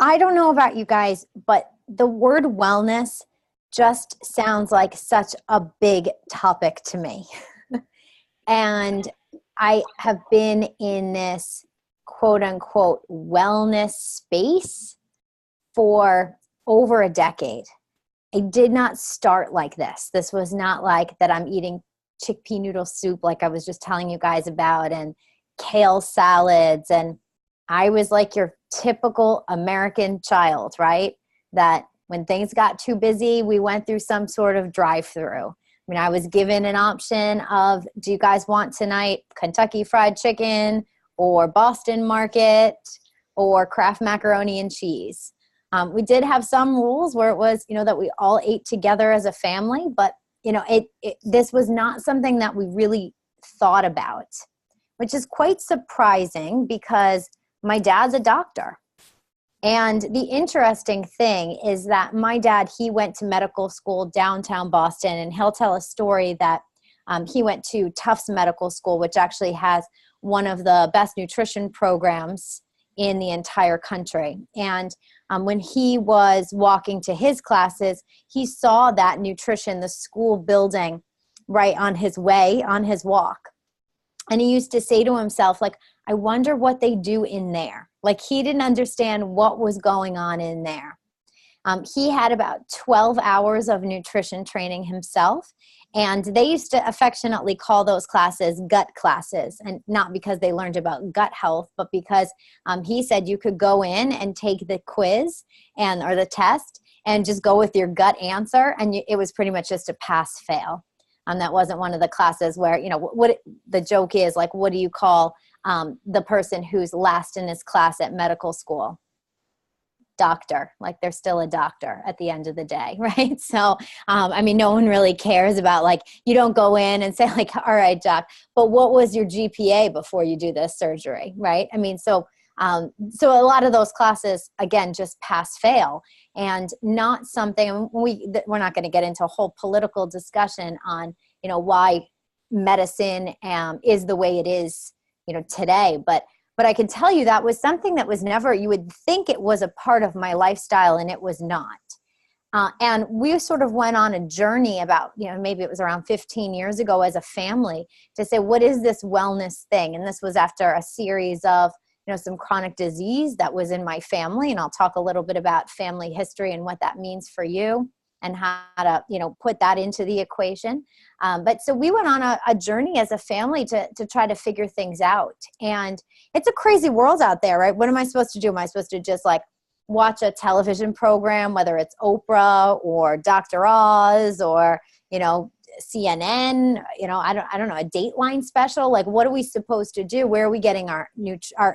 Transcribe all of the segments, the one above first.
I don't know about you guys, but the word wellness just sounds like such a big topic to me. And I have been in this quote unquote wellness space for over a decade. I did not start like this. This was not like that I'm eating chickpea noodle soup like I was just telling you guys about, and kale salads. And I was like your typical American child, right? That when things got too busy, we went through some sort of drive-through. I mean, I was given an option of, do you guys want tonight Kentucky Fried Chicken or Boston Market or Kraft macaroni and cheese? We did have some rules where it was, that we all ate together as a family, but this was not something that we really thought about, which is quite surprising because my dad's a doctor. And the interesting thing is that my dad, he went to medical school downtown Boston, and he'll tell a story that he went to Tufts Medical School, which actually has one of the best nutrition programs in the entire country. And when he was walking to his classes, he saw that nutrition, the school building, right on his way, on his walk. And he used to say to himself, like, I wonder what they do in there. Like, he didn't understand what was going on in there. He had about 12 hours of nutrition training himself. And they used to affectionately call those classes gut classes. And not because they learned about gut health, but because he said you could go in and take the quiz or the test and just go with your gut answer. And it was pretty much just a pass fail. That wasn't one of the classes where, what the joke is, like, what do you call the person who's last in his class at medical school? Doctor. Like, they're still a doctor at the end of the day, right? So, no one really cares about, like, you don't go in and say, like, all right, doc, but what was your GPA before you do this surgery, right? So a lot of those classes, again, just pass fail, and not something. We're not going to get into a whole political discussion on why medicine is the way it is today, but I can tell you that was something that was never, you would think it was a part of my lifestyle, and it was not. And we sort of went on a journey about, maybe it was around 15 years ago as a family, to say, what is this wellness thing? And this was after a series of some chronic disease that was in my family. And I'll talk a little bit about family history and what that means for you and how to, put that into the equation. But so we went on a journey as a family to try to figure things out. And it's a crazy world out there, right? What am I supposed to do? Am I supposed to just like watch a television program, whether it's Oprah or Dr. Oz or, CNN, I don't know, a Dateline special? Like, what are we supposed to do? Where are we getting our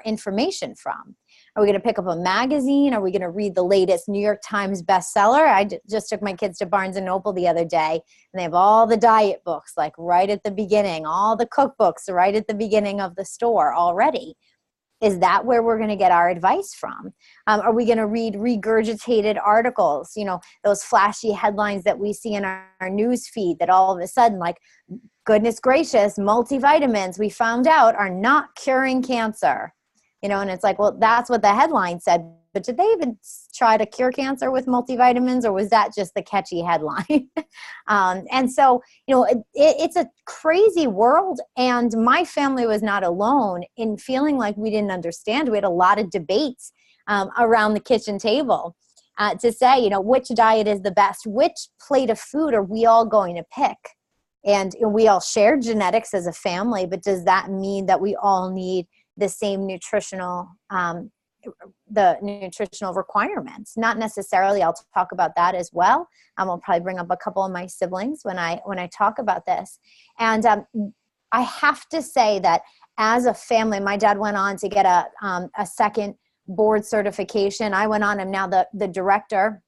information from? Are we going to pick up a magazine? Are we going to read the latest New York Times bestseller? I just took my kids to Barnes & Noble the other day, and they have all the diet books, like right at the beginning, all the cookbooks right at the beginning of the store already. Is that where we're going to get our advice from? Are we going to read regurgitated articles, those flashy headlines that we see in our news feed that all of a sudden, like, goodness gracious, multivitamins we found out are not curing cancer. And it's like, well, that's what the headline said. But did they even try to cure cancer with multivitamins, or was that just the catchy headline? And so, it's a crazy world. And my family was not alone in feeling like we didn't understand. We had a lot of debates around the kitchen table to say, which diet is the best? Which plate of food are we all going to pick? And we all share genetics as a family, but does that mean that we all need the same nutritional requirements? Not necessarily. I'll talk about that as well. I'll probably bring up a couple of my siblings when I talk about this. And I have to say that as a family, my dad went on to get a second board certification. I went on. I'm now the director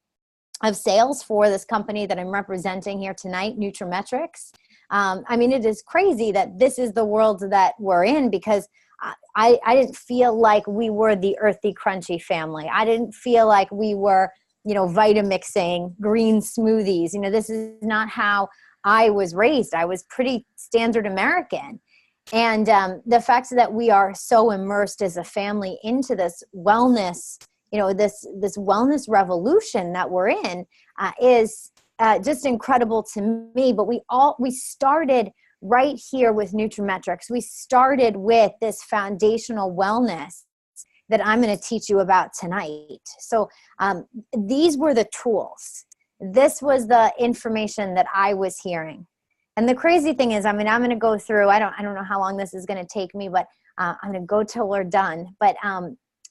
of sales for this company that I'm representing here tonight, nutraMetrix. It is crazy that this is the world that we're in, because I didn't feel like we were the earthy, crunchy family. I didn't feel like we were, Vitamixing green smoothies. This is not how I was raised. I was pretty standard American. And the fact that we are so immersed as a family into this wellness, this wellness revolution that we're in is just incredible to me. But we started right here with nutraMetrix. We started with this foundational wellness that I'm going to teach you about tonight. So these were the tools. This was the information that I was hearing. And the crazy thing is, I'm going to go through, I don't know how long this is going to take me, but I'm going to go till we're done. But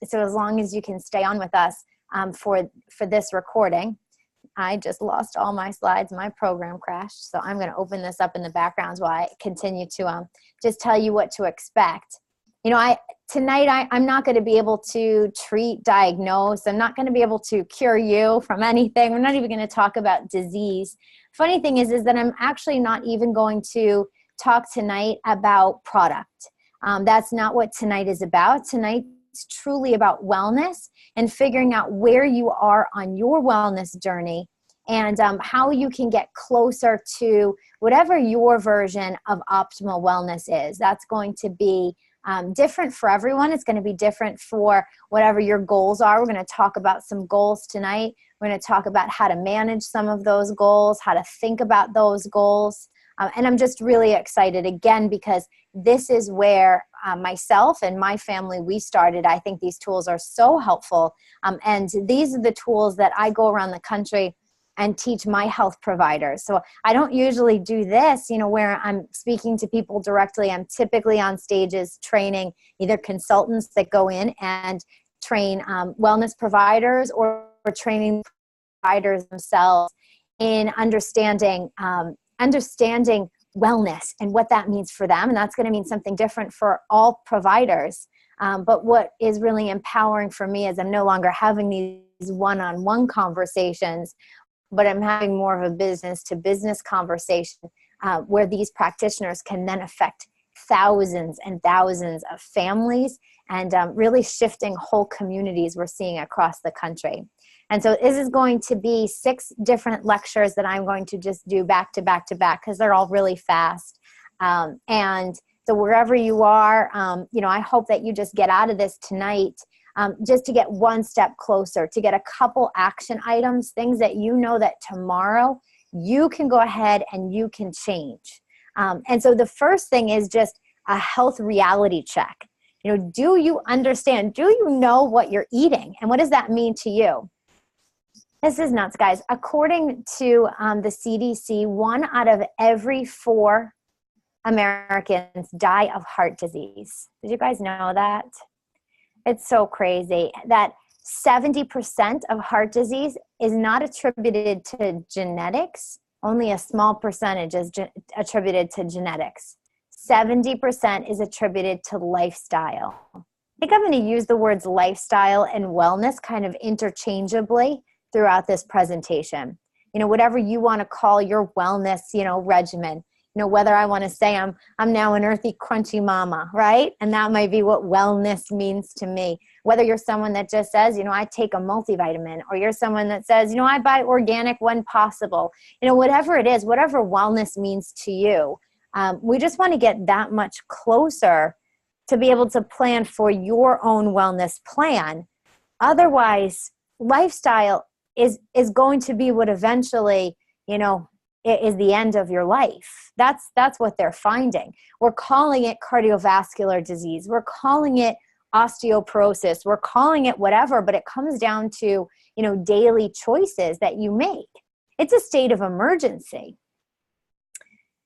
so as long as you can stay on with us for this recording. I just lost all my slides. My program crashed. So I'm going to open this up in the background while I continue to just tell you what to expect. Tonight I'm not going to be able to treat, diagnose. I'm not going to be able to cure you from anything. We're not even going to talk about disease. Funny thing is that I'm actually not even going to talk tonight about product. That's not what tonight is about. Tonight's truly about wellness and figuring out where you are on your wellness journey and how you can get closer to whatever your version of optimal wellness is. That's going to be different for everyone. It's going to be different for whatever your goals are. We're going to talk about some goals tonight. We're going to talk about how to manage some of those goals, how to think about those goals. And I'm just really excited again because this is where myself and my family, we started. I think these tools are so helpful. And these are the tools that I go around the country and teach my health providers. So I don't usually do this, where I'm speaking to people directly. I'm typically on stages training either consultants that go in and train wellness providers or training providers themselves in understanding wellness and what that means for them. And that's going to mean something different for all providers. But what is really empowering for me is I'm no longer having these one-on-one conversations, but I'm having more of a business-to-business conversation where these practitioners can then affect thousands and thousands of families and really shifting whole communities we're seeing across the country. And so this is going to be 6 different lectures that I'm going to just do back to back to back because they're all really fast. And so wherever you are, I hope that you just get out of this tonight just to get one step closer, to get a couple action items, things that you know that tomorrow you can go ahead and you can change. And so the first thing is just a health reality check. Do you understand? Do you know what you're eating? And what does that mean to you? This is nuts, guys. According to the CDC, 1 out of every 4 Americans die of heart disease. Did you guys know that? It's so crazy that 70% of heart disease is not attributed to genetics. Only a small percentage is attributed to genetics. 70% is attributed to lifestyle. I think I'm going to use the words lifestyle and wellness kind of interchangeably throughout this presentation. Whatever you want to call your wellness, regimen. Whether I want to say I'm now an earthy, crunchy mama, right? And that might be what wellness means to me. Whether you're someone that just says, I take a multivitamin, or you're someone that says, I buy organic when possible. Whatever it is, whatever wellness means to you, we just want to get that much closer to be able to plan for your own wellness plan. Otherwise, lifestyle is going to be what eventually, is the end of your life. That's what they're finding. We're calling it cardiovascular disease. We're calling it osteoporosis. We're calling it whatever, but it comes down to, daily choices that you make. It's a state of emergency.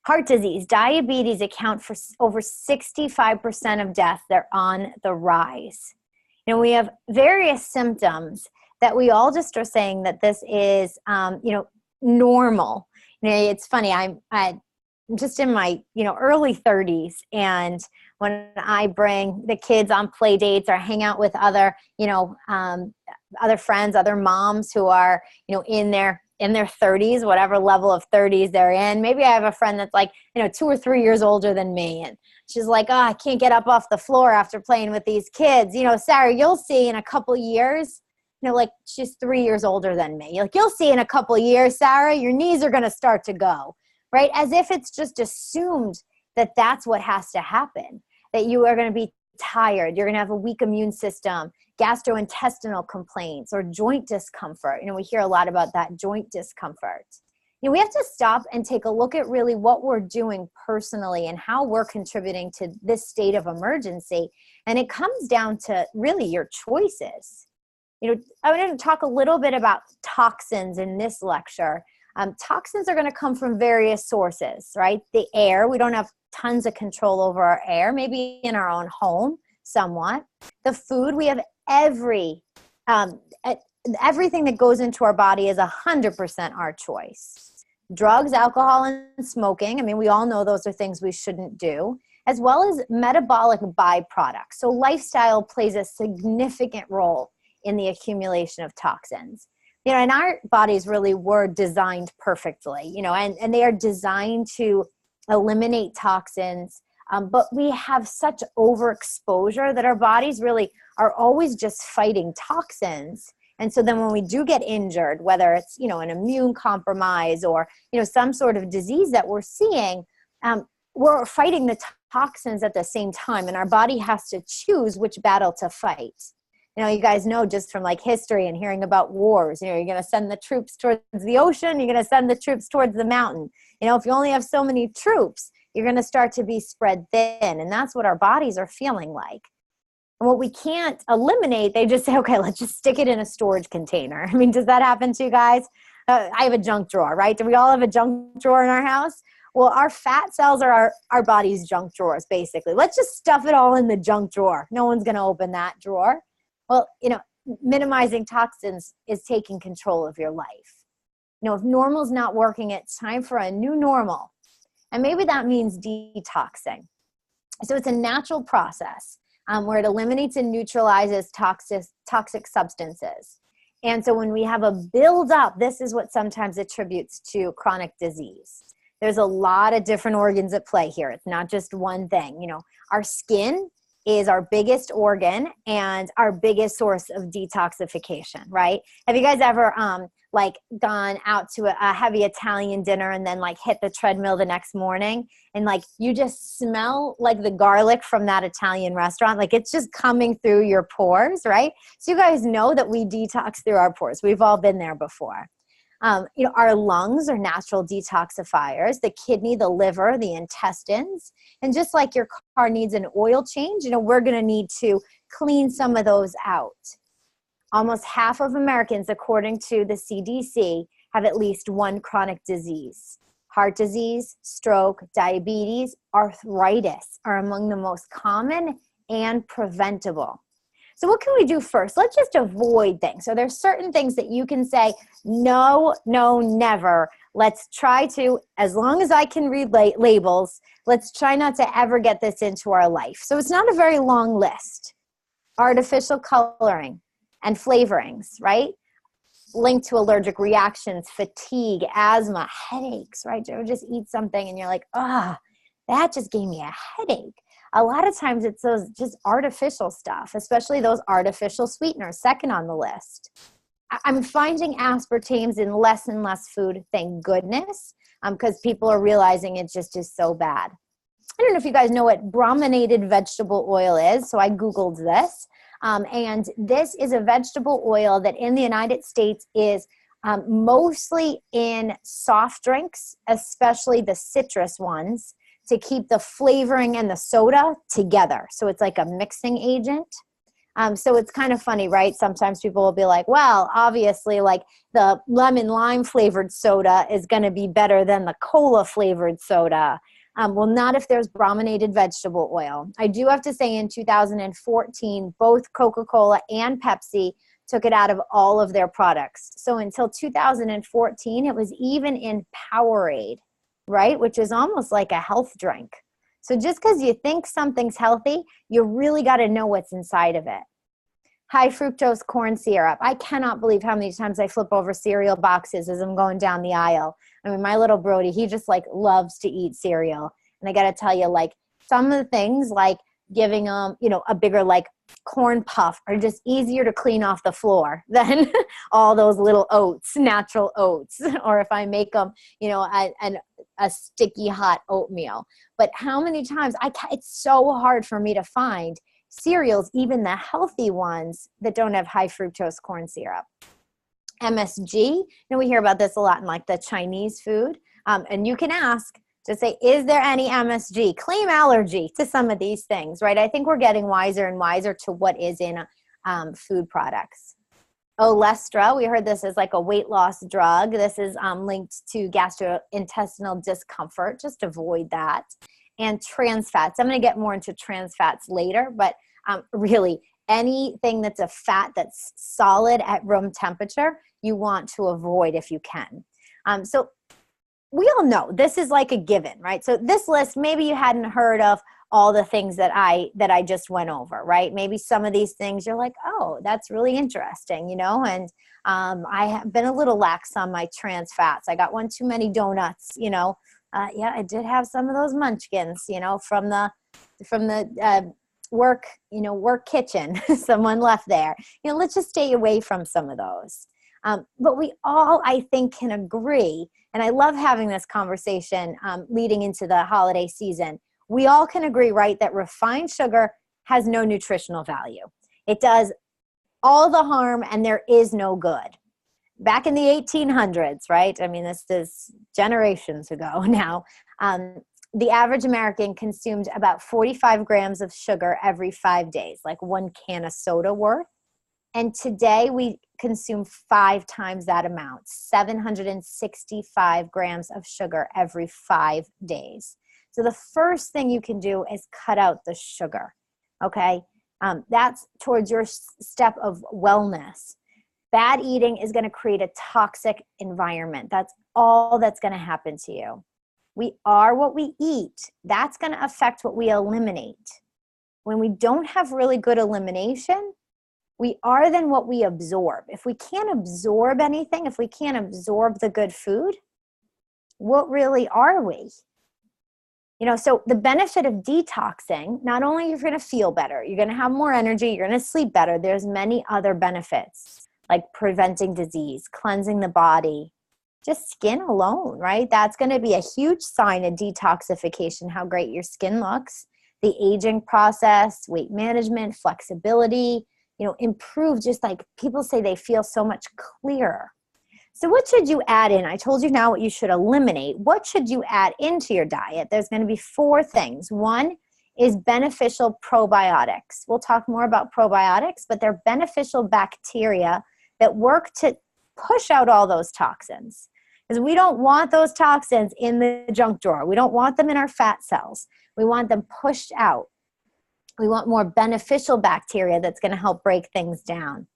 Heart disease, diabetes account for over 65% of deaths. They're on the rise. We have various symptoms that we all just are saying that this is, normal. It's funny. I'm just in my, early 30s, and when I bring the kids on play dates or hang out with other, other friends, other moms who are, in their 30s, whatever level of 30s they're in. Maybe I have a friend that's like, 2 or 3 years older than me, and she's like, oh, I can't get up off the floor after playing with these kids. Sarah, you'll see in a couple years. She's 3 years older than me. You'll see in a couple of years, Sarah, your knees are going to start to go, right? As if it's just assumed that that's what has to happen, that you are going to be tired. You're going to have a weak immune system, gastrointestinal complaints or joint discomfort. You know, we hear a lot about that joint discomfort. You know, we have to stop and take a look at really what we're doing personally and how we're contributing to this state of emergency. And it comes down to really your choices. You know, I'm going to talk a little bit about toxins in this lecture. Toxins are going to come from various sources, right? The air, we don't have tons of control over our air, maybe in our own home, somewhat. The food, we have everything that goes into our body is 100% our choice. Drugs, alcohol, and smoking, I mean, we all know those are things we shouldn't do, as well as metabolic byproducts. So lifestyle plays a significant role in the accumulation of toxins. You know, and our bodies really were designed perfectly, you know, and they are designed to eliminate toxins, but we have such overexposure that our bodies really are always just fighting toxins. And so then when we do get injured, whether it's, you know, an immune compromise or, you know, some sort of disease that we're seeing, we're fighting the toxins at the same time. And our body has to choose which battle to fight. You know, you guys know just from like history and hearing about wars, you know, you're going to send the troops towards the ocean, you're going to send the troops towards the mountain. You know, if you only have so many troops, you're going to start to be spread thin. And that's what our bodies are feeling like. And what we can't eliminate, they just say, okay, let's just stick it in a storage container. I mean, does that happen to you guys? I have a junk drawer, right? Do we all have a junk drawer in our house? Well, our fat cells are our body's junk drawers, basically. Let's just stuff it all in the junk drawer. No one's going to open that drawer. Well, you know, minimizing toxins is taking control of your life. You know, if normal's not working, it's time for a new normal. And maybe that means detoxing. So it's a natural process where it eliminates and neutralizes toxic substances. And so when we have a buildup, this is what sometimes attributes to chronic disease. There's a lot of different organs at play here. It's not just one thing. You know, our skin is our biggest organ and our biggest source of detoxification, right? Have you guys ever like gone out to a heavy Italian dinner and then like hit the treadmill the next morning and like you just smell like the garlic from that Italian restaurant? Like it's just coming through your pores, right? So you guys know that we detox through our pores. We've all been there before. You know, our lungs are natural detoxifiers, the kidney, the liver, the intestines. And just like your car needs an oil change, you know, we're going to need to clean some of those out. Almost half of Americans, according to the CDC, have at least one chronic disease. Heart disease, stroke, diabetes, arthritis are among the most common and preventable. So what can we do first? Let's just avoid things. So there's certain things that you can say, no, no, never. Let's try to, as long as I can read labels, let's try not to ever get this into our life. So it's not a very long list. Artificial coloring and flavorings, right? Linked to allergic reactions, fatigue, asthma, headaches, right? You ever just eat something and you're like, that just gave me a headache. A lot of times it's those just artificial stuff, especially those artificial sweeteners, second on the list. I'm finding aspartames in less and less food, thank goodness, because people are realizing it just is so bad. I don't know if you guys know what brominated vegetable oil is, so I Googled this. And this is a vegetable oil that in the United States is mostly in soft drinks, especially the citrus ones, to keep the flavoring and the soda together. So it's like a mixing agent. So it's kind of funny, right? Sometimes people will be like, well, obviously like the lemon lime flavored soda is going to be better than the cola flavored soda. Well, not if there's brominated vegetable oil. I do have to say in 2014, both Coca-Cola and Pepsi took it out of all of their products. So until 2014, it was even in Powerade, right? Which is almost like a health drink. So just because you think something's healthy, you really got to know what's inside of it. High fructose corn syrup. I cannot believe how many times I flip over cereal boxes as I'm going down the aisle. I mean, my little Brody, he just like loves to eat cereal. And I got to tell you, like some of the things like giving them, you know, a bigger like corn puff are just easier to clean off the floor than all those little oats, natural oats. Or if I make them, you know, a sticky hot oatmeal. But how many times it's so hard for me to find cereals, even the healthy ones that don't have high fructose corn syrup. MSG, we hear about this a lot in like the Chinese food. And you can ask, to say, is there any MSG? Claim allergy to some of these things, right? I think we're getting wiser and wiser to what is in food products. Olestra, we heard this as like a weight loss drug. This is linked to gastrointestinal discomfort. Just avoid that. And trans fats. I'm going to get more into trans fats later, but really anything that's a fat that's solid at room temperature, you want to avoid if you can. So we all know this is like a given, right? So this list, maybe you hadn't heard of all the things that I just went over, right? Maybe some of these things you're like, oh, that's really interesting, and I have been a little lax on my trans fats. I got one too many donuts, yeah, I did have some of those munchkins, from the work kitchen, someone left there. Let's just stay away from some of those. But we all, I think, can agree, and I love having this conversation leading into the holiday season. We all can agree, right, that refined sugar has no nutritional value. It does all the harm and there is no good. Back in the 1800s, right? I mean, this is generations ago now. The average American consumed about 45 grams of sugar every 5 days, like 1 can of soda worth. And today we consume 5 times that amount, 765 grams of sugar every 5 days. So the first thing you can do is cut out the sugar, okay? That's towards your step of wellness. Bad eating is going to create a toxic environment. That's all that's going to happen to you. We are what we eat. That's going to affect what we eliminate. When we don't have really good elimination, we are then what we absorb. If we can't absorb anything, if we can't absorb the good food, what really are we? So the benefit of detoxing, not only you're going to feel better, you're going to have more energy, you're going to sleep better. There's many other benefits, like preventing disease, cleansing the body, just skin alone, right? That's going to be a huge sign of detoxification, how great your skin looks, the aging process, weight management, flexibility, improve, just like people say they feel so much clearer. So what should you add in? I told you now what you should eliminate. What should you add into your diet? There's going to be 4 things. One is beneficial probiotics. We'll talk more about probiotics, but they're beneficial bacteria that work to push out all those toxins. Because we don't want those toxins in the junk drawer. We don't want them in our fat cells. We want them pushed out. We want more beneficial bacteria that's going to help break things down.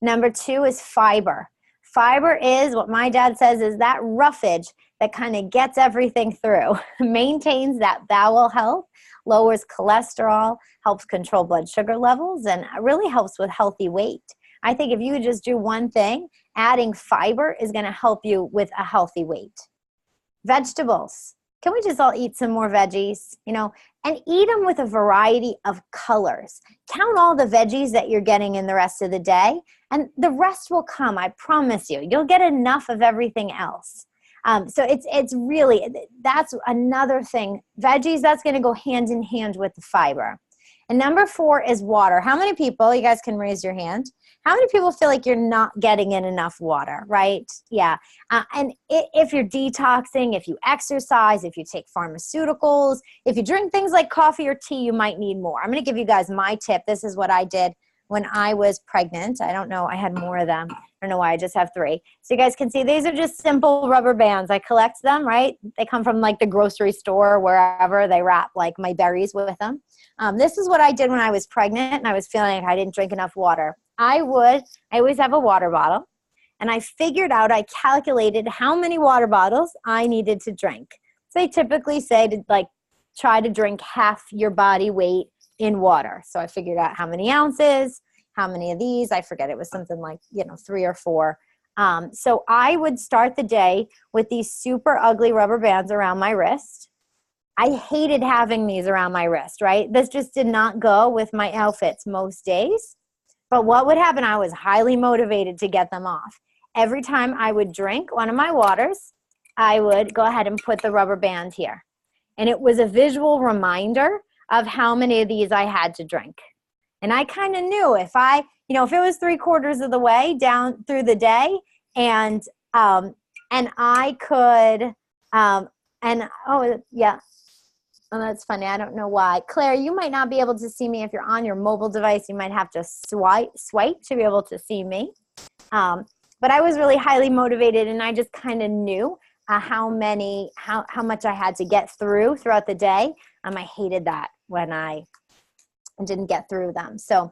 Number 2 is fiber. Fiber is what my dad says is that roughage that kind of gets everything through, maintains that bowel health, lowers cholesterol, helps control blood sugar levels, and really helps with healthy weight. I think if you just do one thing, adding fiber is going to help you with a healthy weight. Vegetables. Can we just all eat some more veggies, and eat them with a variety of colors. Count all the veggies that you're getting in the rest of the day, and the rest will come, I promise you. You'll get enough of everything else. So it's really, that's another thing. Veggies, that's going to go hand in hand with the fiber. And number 4 is water. How many people, you guys can raise your hand, how many people feel like you're not getting in enough water, right? Yeah. And if you're detoxing, if you exercise, if you take pharmaceuticals, if you drink things like coffee or tea, you might need more. I'm going to give you guys my tip. This is what I did when I was pregnant. I don't know. I had more of them. I don't know why. I just have 3. So you guys can see these are just simple rubber bands. I collect them, right? They come from like the grocery store, wherever. They wrap like my berries with them. This is what I did when I was pregnant and I was feeling like I didn't drink enough water. I always have a water bottle, and I calculated how many water bottles I needed to drink. So they typically say to try to drink half your body weight in water. So I figured out how many ounces, how many of these, I forget, it was something like, 3 or 4. So I would start the day with these super ugly rubber bands around my wrist. I hated having these around my wrist, right? This just did not go with my outfits most days. But what would happen, I was highly motivated to get them off. Every time I would drink one of my waters, I would go ahead and put the rubber band here. And it was a visual reminder of how many of these I had to drink. And I kind of knew if I, if it was 3/4 of the way down through the day and I could, oh yeah, oh, that's funny. I don't know why. Claire, you might not be able to see me if you're on your mobile device. You might have to swipe to be able to see me. But I was really highly motivated, and I just kind of knew how much I had to get throughout the day. I hated that when I didn't get through them. So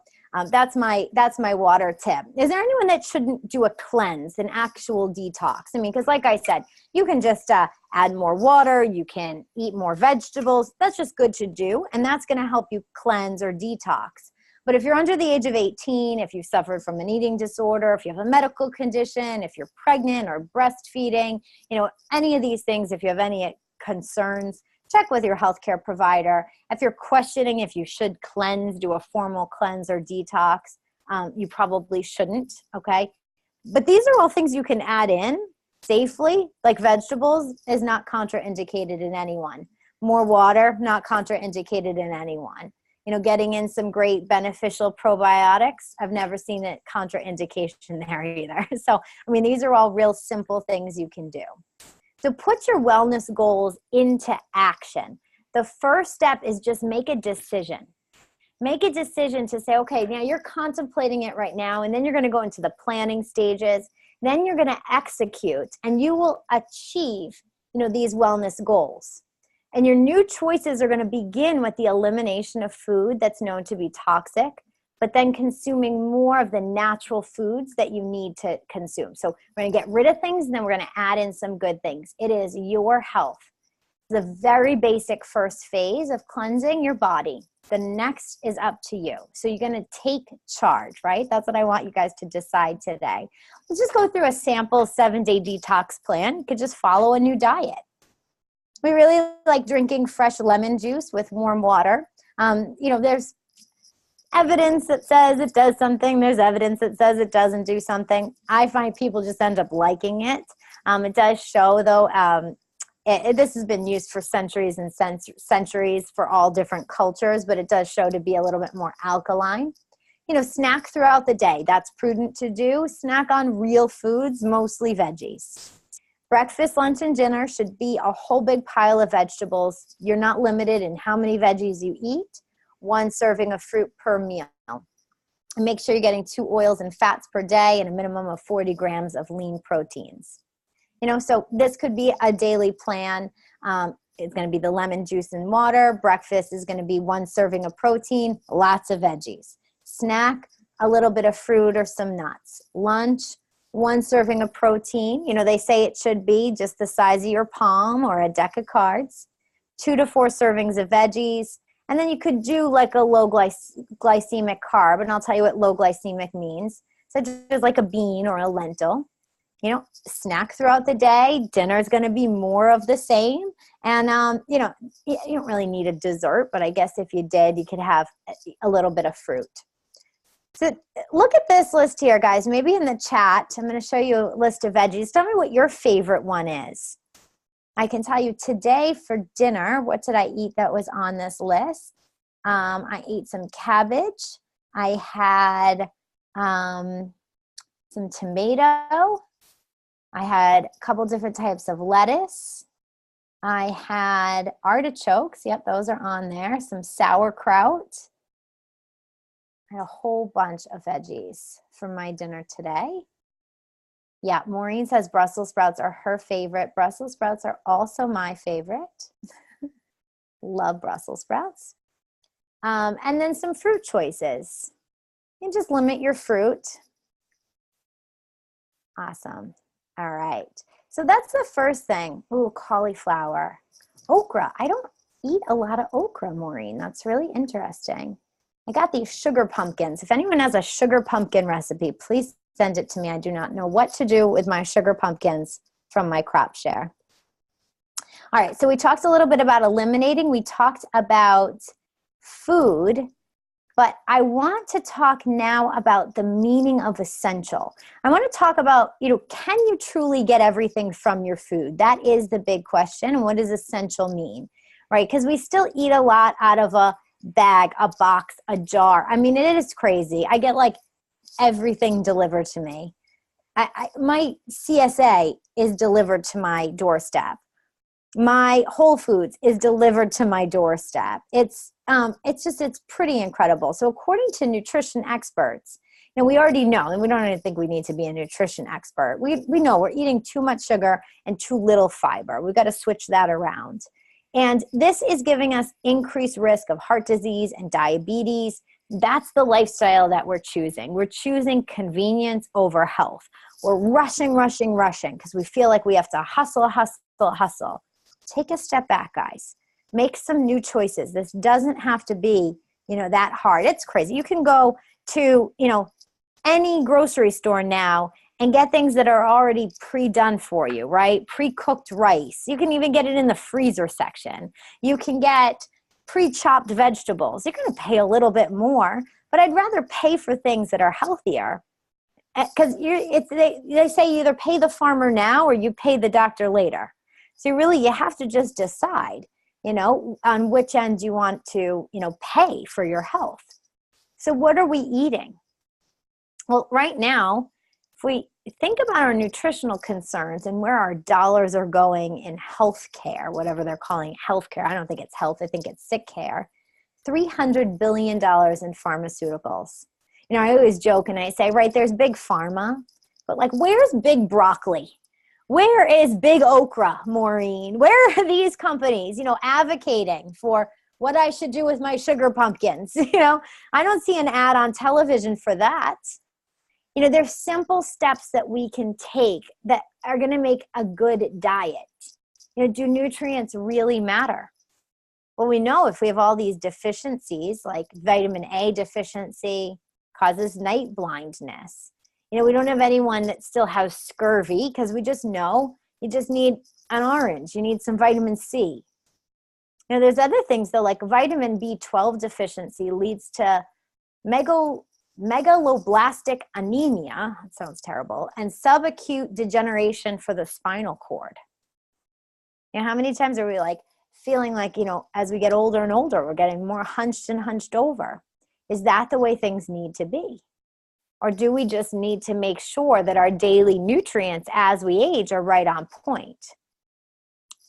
that's my water tip. Is there anyone that shouldn't do a cleanse, an actual detox? I mean, because like I said, you can just add more water, you can eat more vegetables. That's just good to do, and that's going to help you cleanse or detox. But if you're under the age of 18, if you've suffered from an eating disorder, if you have a medical condition, if you're pregnant or breastfeeding, any of these things, if you have any concerns, check with your healthcare provider. If you're questioning if you should cleanse, do a formal cleanse or detox, you probably shouldn't, okay? But these are all things you can add in safely, like vegetables is not contraindicated in anyone. More water, not contraindicated in anyone. Getting in some great beneficial probiotics, I've never seen a contraindication there either. So, I mean, these are all real simple things you can do. So put your wellness goals into action. The first step is just make a decision. Make a decision to say, okay, now you're contemplating it right now, and then you're going to go into the planning stages. Then you're going to execute, and you will achieve, these wellness goals. And your new choices are going to begin with the elimination of food that's known to be toxic, but then consuming more of the natural foods that you need to consume. So we're going to get rid of things, and then we're going to add in some good things. It is your health. The very basic first phase of cleansing your body. The next is up to you. So you're going to take charge, right? That's what I want you guys to decide today. Let's just go through a sample 7-day detox plan. You could just follow a new diet. We really like drinking fresh lemon juice with warm water. There's evidence that says it does something. There's evidence that says it doesn't do something. I find people just end up liking it. It does show, though, this has been used for centuries and centuries for all different cultures, but it does show to be a little bit more alkaline. Snack throughout the day. That's prudent to do. Snack on real foods, mostly veggies. Breakfast, lunch, and dinner should be a whole big pile of vegetables. You're not limited in how many veggies you eat. 1 serving of fruit per meal. And make sure you're getting 2 oils and fats per day and a minimum of 40 grams of lean proteins. So this could be a daily plan. It's going to be the lemon juice and water. Breakfast is going to be 1 serving of protein, lots of veggies. Snack, a little bit of fruit or some nuts. Lunch, 1 serving of protein. They say it should be just the size of your palm or a deck of cards. 2 to 4 servings of veggies. And then you could do like a low glycemic carb, and I'll tell you what low glycemic means. So just like a bean or a lentil. Snack throughout the day. Dinner is going to be more of the same. And, you don't really need a dessert, but I guess if you did, you could have a little bit of fruit. So look at this list here, guys. Maybe in the chat, I'm going to show you a list of veggies. Tell me what your favorite one is. I can tell you today for dinner, what did I eat that was on this list? I ate some cabbage. I had some tomato. I had a couple different types of lettuce. I had artichokes. Yep, those are on there. Some sauerkraut. I had a whole bunch of veggies for my dinner today. Yeah, Maureen says Brussels sprouts are her favorite. Brussels sprouts are also my favorite. Love Brussels sprouts. And then some fruit choices. And just limit your fruit. Awesome. All right. So that's the first thing. Ooh, cauliflower. Okra. I don't eat a lot of okra, Maureen. That's really interesting. I got these sugar pumpkins. If anyone has a sugar pumpkin recipe, please send it to me. I do not know what to do with my sugar pumpkins from my crop share. All right, so we talked a little bit about eliminating. We talked about food, but I want to talk now about the meaning of essential. I want to talk about, can you truly get everything from your food? That is the big question. And what does essential mean, right? Because we still eat a lot out of a bag, a box, a jar. I mean, it is crazy. I get like everything delivered to me. My CSA is delivered to my doorstep. My Whole Foods is delivered to my doorstep. It's pretty incredible. So according to nutrition experts, and we already know, and we don't even think we need to be a nutrition expert. We know we're eating too much sugar and too little fiber. We've got to switch that around. And this is giving us increased risk of heart disease and diabetes. That's the lifestyle that we're choosing. We're choosing convenience over health. We're rushing because we feel like we have to hustle. Take a step back, guys. Make some new choices. This doesn't have to be, that hard. It's crazy. You can go to, any grocery store now and get things that are already pre-done for you, right? Pre-cooked rice. You can even get it in the freezer section. You can get pre-chopped vegetables. You're going to pay a little bit more, but I'd rather pay for things that are healthier, because they say you either pay the farmer now or you pay the doctor later. So really you have to just decide, on which end you want to, pay for your health. So what are we eating? Well, right now, if we think about our nutritional concerns and where our dollars are going in healthcare, whatever they're calling healthcare, I don't think it's health, I think it's sick care, $300 billion in pharmaceuticals. I always joke and I say, right, there's big pharma, but like, where's big broccoli? Where is big okra, Maureen? Where are these companies, advocating for what I should do with my sugar pumpkins? I don't see an ad on television for that. There's simple steps that we can take that are going to make a good diet. Do nutrients really matter? Well, we know if we have all these deficiencies, like vitamin A deficiency causes night blindness. We don't have anyone that still has scurvy because we just know you just need an orange. You need some vitamin C. There's other things though, like vitamin B12 deficiency leads to megaloblastic anemia, it sounds terrible, and subacute degeneration for the spinal cord. How many times are we like feeling like, as we get older and older, we're getting more hunched and hunched over? Is that the way things need to be? Or do we just need to make sure that our daily nutrients as we age are right on point?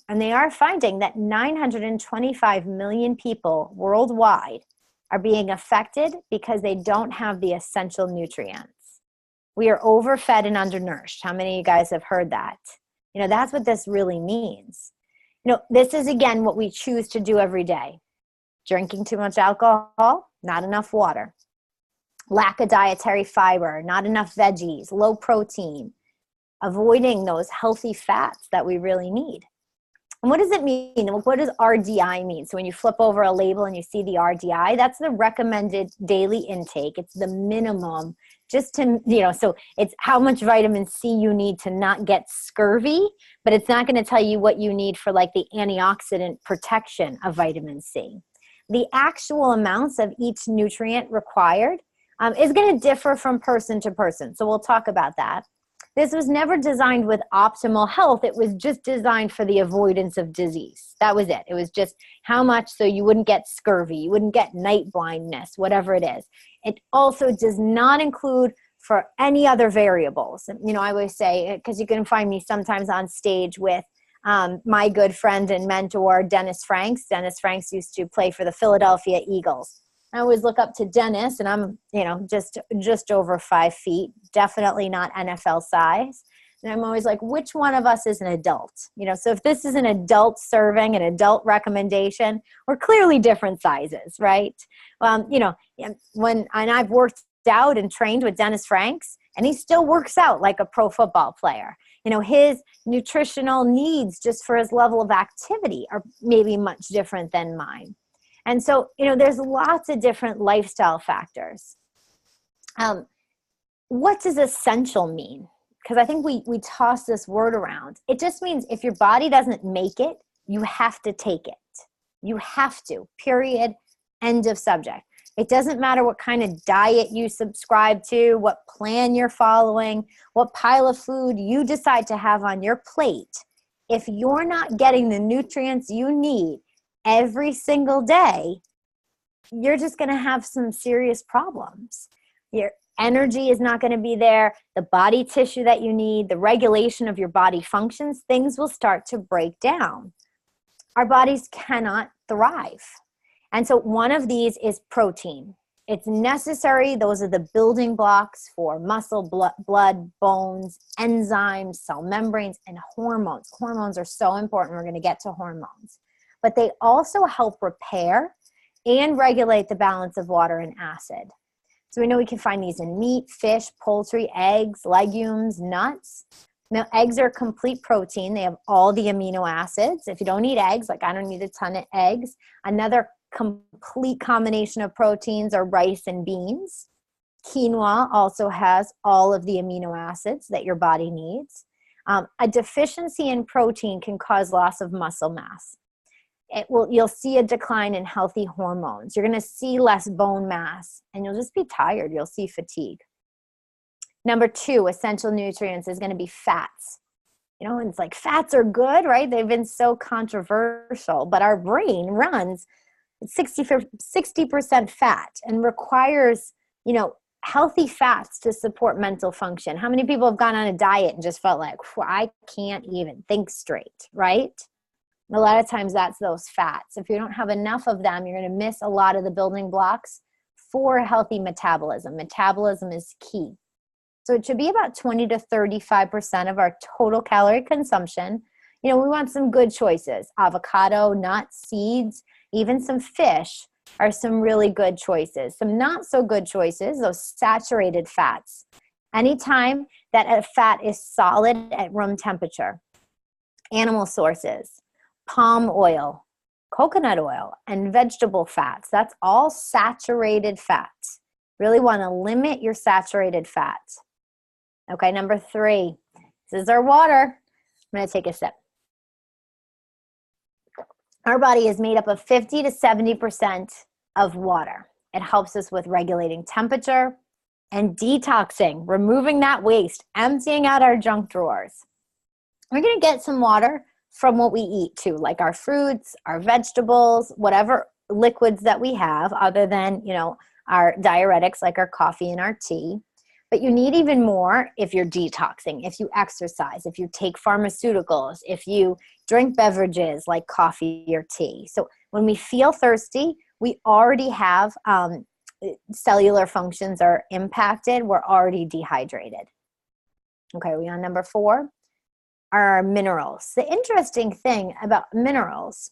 And they are finding that 925 million people worldwide are being affected because they don't have the essential nutrients. We are overfed and undernourished. How many of you guys have heard that? That's what this really means. This is, again, what we choose to do every day. Drinking too much alcohol, not enough water. Lack of dietary fiber, not enough veggies, low protein. Avoiding those healthy fats that we really need. And what does it mean? What does RDI mean? So when you flip over a label and you see the RDI, that's the recommended daily intake. It's the minimum just to, so it's how much vitamin C you need to not get scurvy, but it's not going to tell you what you need for like the antioxidant protection of vitamin C. The actual amounts of each nutrient required is going to differ from person to person. So we'll talk about that. This was never designed with optimal health. It was just designed for the avoidance of disease. That was it. It was just how much so you wouldn't get scurvy, you wouldn't get night blindness, whatever it is. It also does not include for any other variables. I always say, because you can find me sometimes on stage with my good friend and mentor, Dennis Franks. Dennis Franks used to play for the Philadelphia Eagles. I always look up to Dennis, and I'm, just over 5 feet, definitely not NFL size. And I'm always like, which one of us is an adult? So if this is an adult serving, an adult recommendation, we're clearly different sizes, right? And I've worked out and trained with Dennis Franks, and he still works out like a pro football player. His nutritional needs just for his level of activity are maybe much different than mine. And so, there's lots of different lifestyle factors. What does essential mean? Because I think we toss this word around. It just means if your body doesn't make it, you have to take it. You have to, period, end of subject. It doesn't matter what kind of diet you subscribe to, what plan you're following, what pile of food you decide to have on your plate. If you're not getting the nutrients you need every single day, you're just going to have some serious problems. Your energy is not going to be there. The body tissue that you need, the regulation of your body functions, things will start to break down. Our bodies cannot thrive. And so one of these is protein. It's necessary. Those are the building blocks for muscle, blood, bones, enzymes, cell membranes, and hormones. Hormones are so important. We're going to get to hormones. But they also help repair and regulate the balance of water and acid. So we know we can find these in meat, fish, poultry, eggs, legumes, nuts. Now, eggs are complete protein. They have all the amino acids. If you don't eat eggs, like I don't need a ton of eggs. Another complete combination of proteins are rice and beans. Quinoa also has all of the amino acids that your body needs. A deficiency in protein can cause loss of muscle mass. You'll see a decline in healthy hormones. You're going to see less bone mass, and you'll just be tired. You'll see fatigue. Number 2, essential nutrients is going to be fats. You know, and it's like fats are good, right? They've been so controversial, but our brain runs 60% fat and requires, you know, healthy fats to support mental function. How many people have gone on a diet and just felt like, I can't even think straight, right? A lot of times that's those fats. If you don't have enough of them, you're going to miss a lot of the building blocks for healthy metabolism. Metabolism is key. So it should be about 20 to 35% of our total calorie consumption. You know, we want some good choices. Avocado, nuts, seeds, even some fish are some really good choices. Some not so good choices, those saturated fats. Anytime that a fat is solid at room temperature, animal sources, palm oil, coconut oil, and vegetable fats, that's all saturated fats. Really want to limit your saturated fats. Okay, number 3, this is our water. I'm going to take a sip. Our body is made up of 50 to 70% of water. It helps us with regulating temperature and detoxing, removing that waste, emptying out our junk drawers. We're going to get some water from what we eat too, like our fruits, our vegetables, whatever liquids that we have other than, you know, our diuretics like our coffee and our tea. But you need even more if you're detoxing, if you exercise, if you take pharmaceuticals, if you drink beverages like coffee or tea. So when we feel thirsty, we already have cellular functions are impacted. We're already dehydrated. Okay, we on number 4 are minerals. The interesting thing about minerals,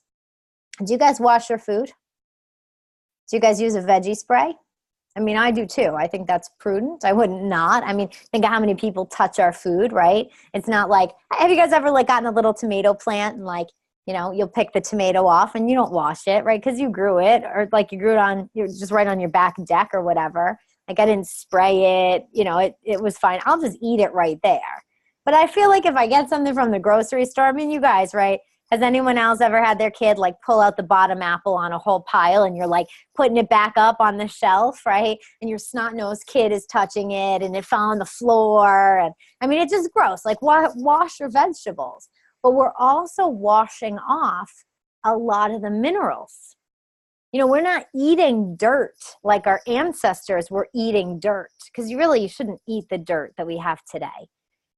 do you guys wash your food? Do you guys use a veggie spray? I mean, I do too. I think that's prudent. I wouldn't not. I mean, think of how many people touch our food, right? It's not like, have you guys ever like gotten a little tomato plant and like, you know, you'll pick the tomato off and you don't wash it, right? Because you grew it, or like you grew it on, you're just right on your back deck or whatever. Like I didn't spray it, you know, it was fine. I'll just eat it right there. But I feel like if I get something from the grocery store, I mean, you guys, right? Has anyone else ever had their kid like pull out the bottom apple on a whole pile and you're like putting it back up on the shelf, right? And your snot-nosed kid is touching it and it fell on the floor. And I mean, it's just gross. Like wash your vegetables. But we're also washing off a lot of the minerals. You know, we're not eating dirt like our ancestors were eating dirt, because you shouldn't eat the dirt that we have today.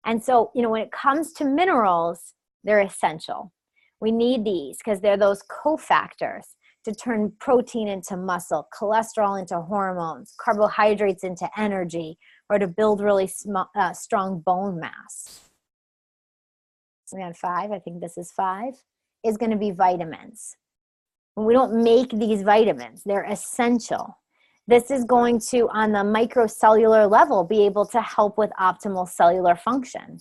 And so, you know, when it comes to minerals, they're essential. We need these because they're those cofactors to turn protein into muscle, cholesterol into hormones, carbohydrates into energy, or to build really strong bone mass. So we had 5, I think this is 5, is going to be vitamins. And we don't make these vitamins. They're essential. This is going to, on the microcellular level, be able to help with optimal cellular function.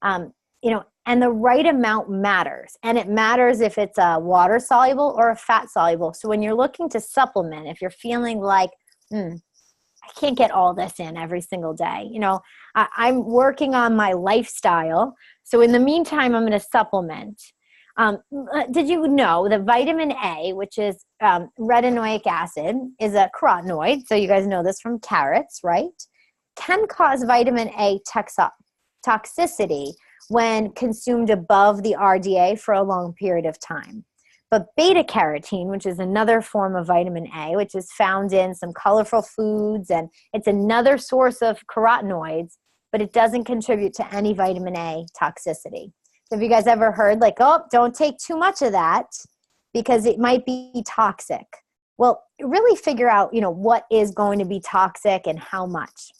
You know, and the right amount matters. And it matters if it's a water soluble or a fat soluble. So when you're looking to supplement, if you're feeling like, I can't get all this in every single day, you know, I'm working on my lifestyle. So in the meantime, I'm going to supplement. Did you know that vitamin A, which is retinoic acid, is a carotenoid? So you guys know this from carrots, right? Can cause vitamin A toxicity when consumed above the RDA for a long period of time. But beta carotene, which is another form of vitamin A, which is found in some colorful foods, and it's another source of carotenoids, but it doesn't contribute to any vitamin A toxicity. So have you guys ever heard like, oh, don't take too much of that because it might be toxic? Well, really figure out, what is going to be toxic and how much.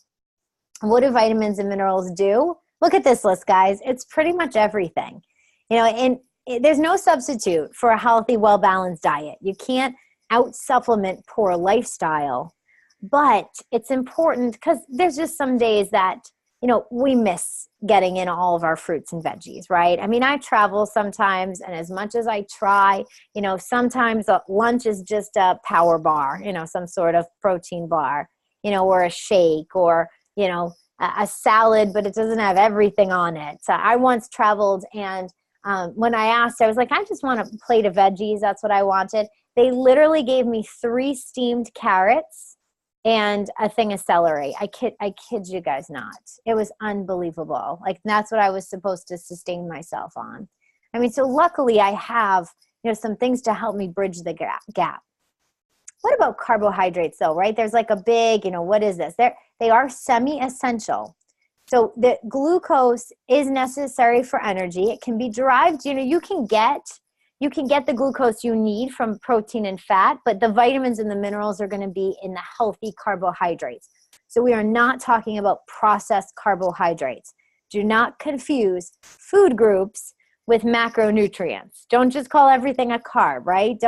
What do vitamins and minerals do? Look at this list, guys. It's pretty much everything. And there's no substitute for a healthy, well-balanced diet. You can't out-supplement poor lifestyle, but it's important because there's just some days that, we miss getting in all of our fruits and veggies, right? I mean, I travel sometimes, and as much as I try, sometimes lunch is just a power bar, some sort of protein bar, or a shake, or, a salad, but it doesn't have everything on it. So I once traveled, and when I asked, I was like, I just want a plate of veggies. That's what I wanted. They literally gave me 3 steamed carrots and a thing of celery. I kid you guys not. It was unbelievable. Like, that's what I was supposed to sustain myself on. I mean, so luckily I have, some things to help me bridge the gap. What about carbohydrates though, right? There's like a big, what is this? They are semi-essential. So the glucose is necessary for energy. It can be derived, you can get the glucose you need from protein and fat, but the vitamins and the minerals are going to be in the healthy carbohydrates. So we are not talking about processed carbohydrates. Do not confuse food groups with macronutrients. Don't just call everything a carb, right?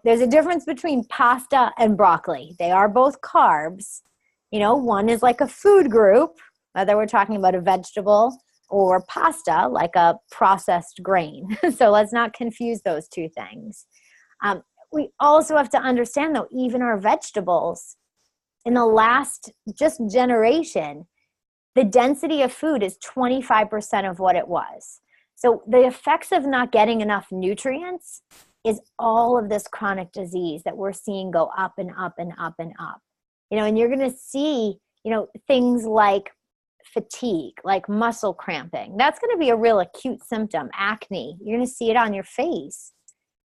There's a difference between pasta and broccoli. They are both carbs. One is like a food group, whether we're talking about a vegetable or pasta, like a processed grain. So let's not confuse those two things. We also have to understand, though, even our vegetables, in the last just generation, the density of food is 25% of what it was. So the effects of not getting enough nutrients is all of this chronic disease that we're seeing go up and up and up and up. And you're going to see, things like fatigue, like muscle cramping. That's going to be a real acute symptom. Acne, you're going to see it on your face.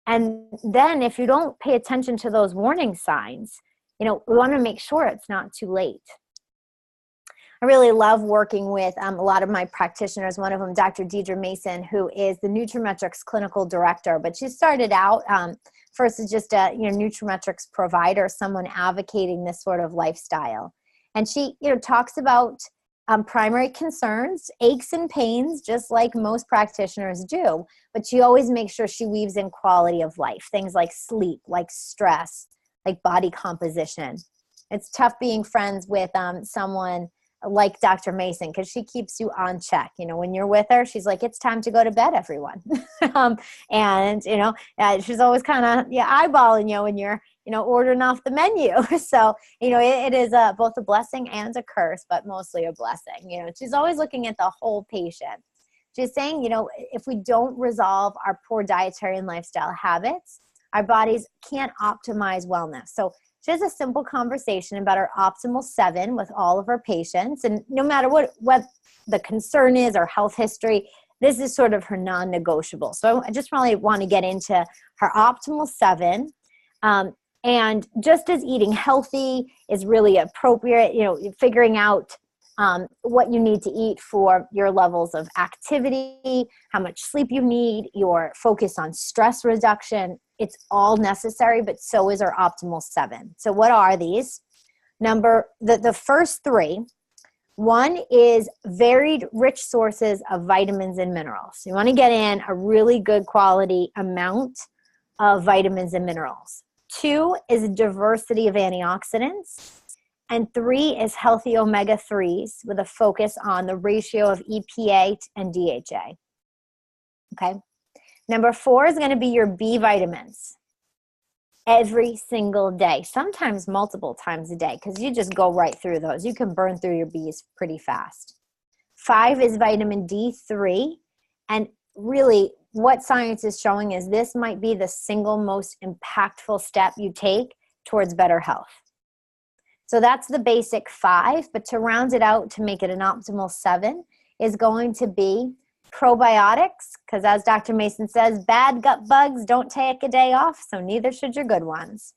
And then if you don't pay attention to those warning signs, we want to make sure it's not too late. I really love working with a lot of my practitioners. One of them, Dr. Deidre Mason, who is the nutraMetrix clinical director, but she started out first as just a nutraMetrix provider, someone advocating this sort of lifestyle. And she talks about primary concerns, aches and pains, just like most practitioners do, but she always makes sure she weaves in quality of life, things like sleep, like stress, like body composition. It's tough being friends with someone like Dr. Mason, because she keeps you on check. When you're with her, she's like, it's time to go to bed, everyone. And she's always kind of eyeballing you when you're ordering off the menu. So it is both a blessing and a curse, but mostly a blessing. She's always looking at the whole patient. She's saying, if we don't resolve our poor dietary and lifestyle habits, our bodies can't optimize wellness. So she has a simple conversation about our optimal 7 with all of her patients. And no matter what the concern is or health history, this is sort of her non-negotiable. So I just really want to get into her optimal 7. And just as eating healthy is really appropriate, figuring out what you need to eat for your levels of activity, how much sleep you need, your focus on stress reduction, it's all necessary, but so is our optimal 7. So what are these? The first 3, one is varied, rich sources of vitamins and minerals. You want to get in a really good quality amount of vitamins and minerals. 2 is a diversity of antioxidants. And 3 is healthy omega-3s with a focus on the ratio of EPA and DHA. Okay. Number 4 is going to be your B vitamins every single day, sometimes multiple times a day, because you just go right through those. You can burn through your Bs pretty fast. 5 is vitamin D3. And really what science is showing is this might be the single most impactful step you take towards better health. So that's the basic 5, but to round it out to make it an optimal 7 is going to be probiotics, because as Dr. Mason says, bad gut bugs don't take a day off, so neither should your good ones.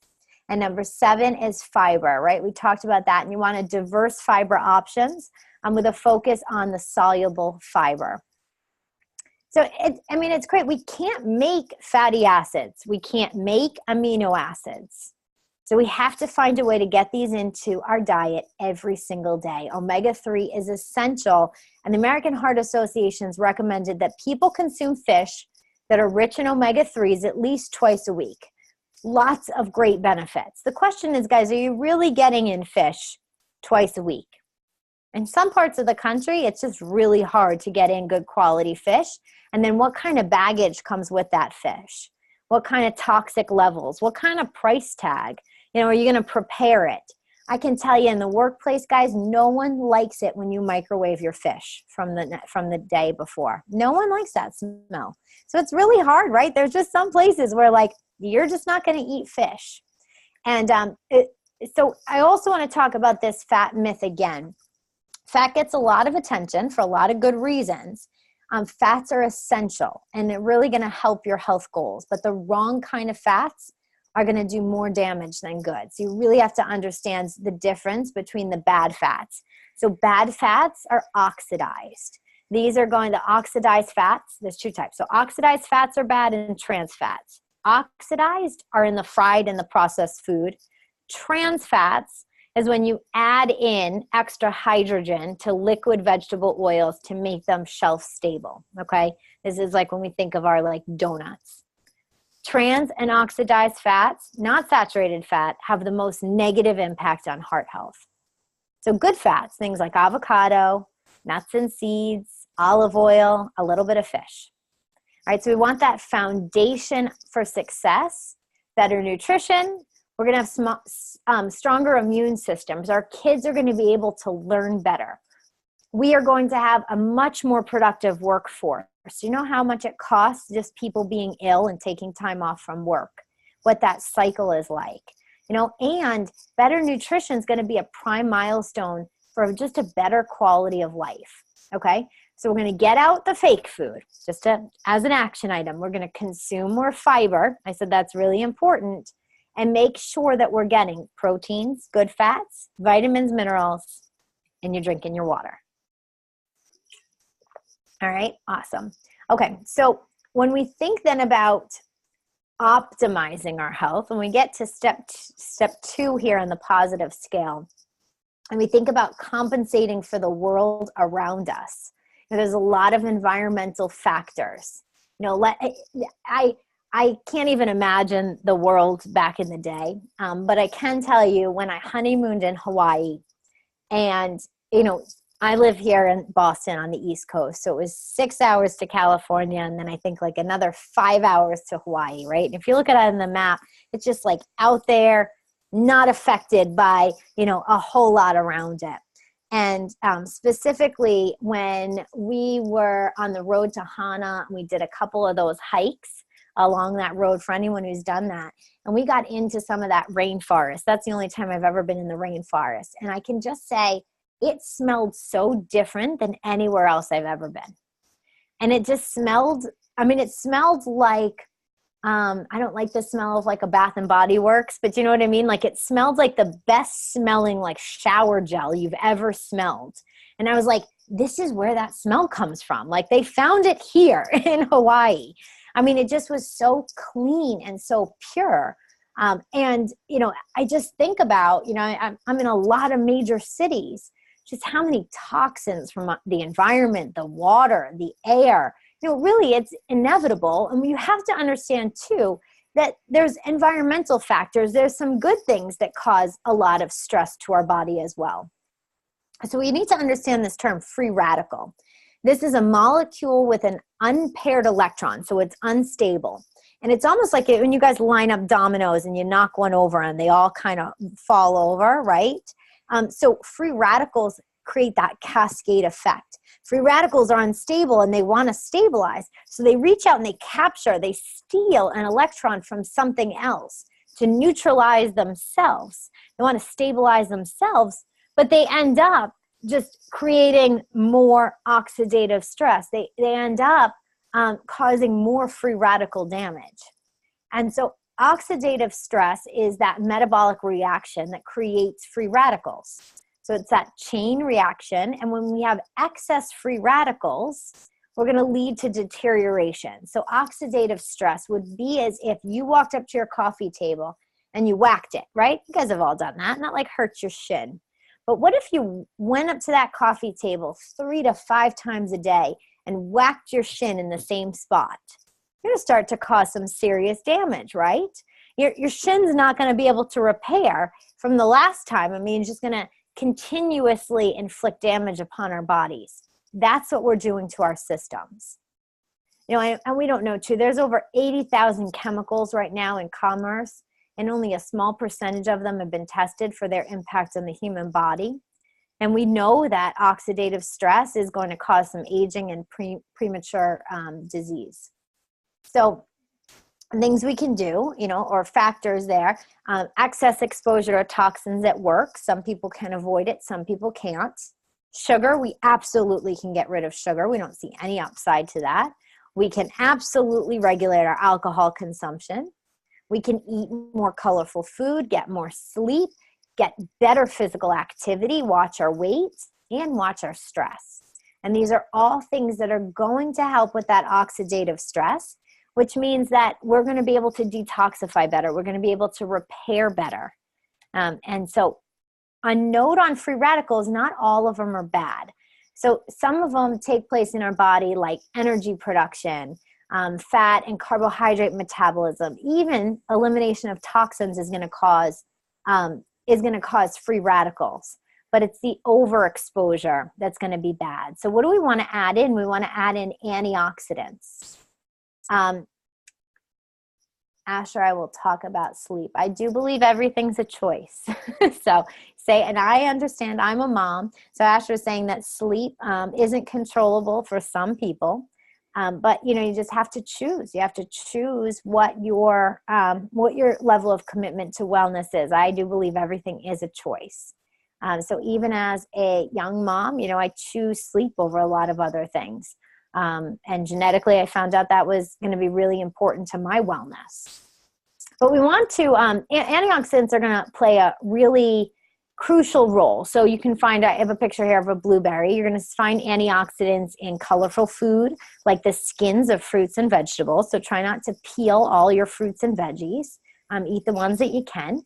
And number 7 is fiber, right? We talked about that, and you want a diverse fiber options with a focus on the soluble fiber. So, it's great. We can't make fatty acids. We can't make amino acids. So we have to find a way to get these into our diet every single day. Omega-3 is essential, and the American Heart Association has recommended that people consume fish that are rich in omega-3s at least twice a week. Lots of great benefits. The question is, guys, are you really getting in fish twice a week? In some parts of the country, it's just really hard to get in good quality fish. And then what kind of baggage comes with that fish? What kind of toxic levels? What kind of price tag? Are you going to prepare it? I can tell you in the workplace, guys, no one likes it when you microwave your fish from the day before. No one likes that smell. So it's really hard, right? There's just some places where you're just not going to eat fish. And so I also want to talk about this fat myth again. Fat gets a lot of attention for a lot of good reasons. Fats are essential, and they're really going to help your health goals. But the wrong kind of fats are going to do more damage than good. So you really have to understand the difference between the bad fats. So bad fats are oxidized. These are going to oxidize fats. There's 2 types. So oxidized fats are bad, and trans fats. Oxidized are in the fried and the processed food. Trans fats is when you add in extra hydrogen to liquid vegetable oils to make them shelf stable, okay? This is like when we think of our donuts. Trans and oxidized fats, not saturated fat, have the most negative impact on heart health. So good fats, things like avocado, nuts and seeds, olive oil, a little bit of fish. All right, so we want that foundation for success, better nutrition. We're going to have stronger immune systems. Our kids are going to be able to learn better. We are going to have a much more productive workforce. You know how much it costs just people being ill and taking time off from work, what that cycle is like. And better nutrition is going to be a prime milestone for just a better quality of life, okay? So we're going to get out the fake food, as an action item. We're going to consume more fiber. I said that's really important. And make sure that we're getting proteins, good fats, vitamins, minerals, and you're drinking your water. All right, awesome. Okay, so when we think then about optimizing our health, when we get to step 2 here on the positive scale, and we think about compensating for the world around us, there's a lot of environmental factors. I can't even imagine the world back in the day, but I can tell you when I honeymooned in Hawaii, and I live here in Boston on the East Coast, so it was 6 hours to California, and then I think another 5 hours to Hawaii, right? And if you look at it on the map, it's just out there, not affected by a whole lot around it. And specifically when we were on the road to Hana, we did a couple of those hikes along that road for anyone who's done that. And we got into some of that rainforest. That's the only time I've ever been in the rainforest. And I can just say it smelled so different than anywhere else I've ever been. And it just smelled, it smelled like, I don't like the smell of a Bath and Body Works, but you know what I mean? It smelled like the best smelling shower gel you've ever smelled. And I was like, this is where that smell comes from. They found it here in Hawaii. It just was so clean and so pure. And I just think about, I'm in a lot of major cities, just how many toxins from the environment, the water, the air, really it's inevitable. And you have to understand too, that there's environmental factors. There's some good things that cause a lot of stress to our body as well. So we need to understand this term free radical. This is a molecule with an unpaired electron, so it's unstable. And it's almost like when you guys line up dominoes and you knock one over and they all kind of fall over, right? So free radicals create that cascade effect. Free radicals are unstable and they want to stabilize. So they reach out and they steal an electron from something else to neutralize themselves. They want to stabilize themselves, but they end up just creating more oxidative stress. They end up causing more free radical damage. And so oxidative stress is that metabolic reaction that creates free radicals. So it's that chain reaction. And when we have excess free radicals, we're going to lead to deterioration. So oxidative stress would be as if you walked up to your coffee table and you whacked it, right? You guys have all done that. Not like hurt your shin. But what if you went up to that coffee table 3 to 5 times a day and whacked your shin in the same spot? You're going to start to cause some serious damage, right? Your shin's not going to be able to repair from the last time. I mean, it's just going to continuously inflict damage upon our bodies. That's what we're doing to our systems. You know, and we don't know too, there's over 80,000 chemicals right now in commerce, and only a small percentage of them have been tested for their impact on the human body. And we know that oxidative stress is going to cause some aging and premature disease. So things we can do, you know, or factors there, excess exposure to toxins at work. Some people can avoid it, some people can't. Sugar, we absolutely can get rid of sugar. We don't see any upside to that. We can absolutely regulate our alcohol consumption. We can eat more colorful food, get more sleep, get better physical activity, watch our weight, and watch our stress. And these are all things that are going to help with that oxidative stress, which means that we're going to be able to detoxify better. We're going to be able to repair better. And so a note on free radicals, not all of them are bad. So some of them take place in our body, like energy production, fat and carbohydrate metabolism. Even elimination of toxins is going to cause free radicals. But it's the overexposure that's going to be bad. So what do we want to add in? We want to add in antioxidants. Asher, I will talk about sleep. I do believe everything's a choice. And I understand I'm a mom. So Asher is saying that sleep isn't controllable for some people. But, you know, you just have to choose. You have to choose what your level of commitment to wellness is. I do believe everything is a choice. So even as a young mom, you know, I choose sleep over a lot of other things. And genetically, I found out that was going to be really important to my wellness. But we want to, antioxidants are going to play a really crucial role. So you can find, I have a picture here of a blueberry. You're going to find antioxidants in colorful food, like the skins of fruits and vegetables. So try not to peel all your fruits and veggies. Eat the ones that you can.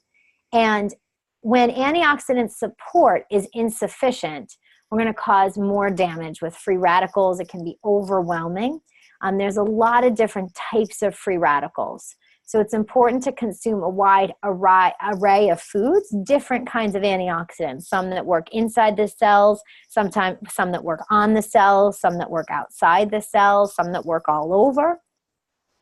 And when antioxidant support is insufficient, we're going to cause more damage with free radicals. It can be overwhelming. There's a lot of different types of free radicals. So it's important to consume a wide array of foods, different kinds of antioxidants, some that work inside the cells, some that work on the cells, some that work outside the cells, some that work all over.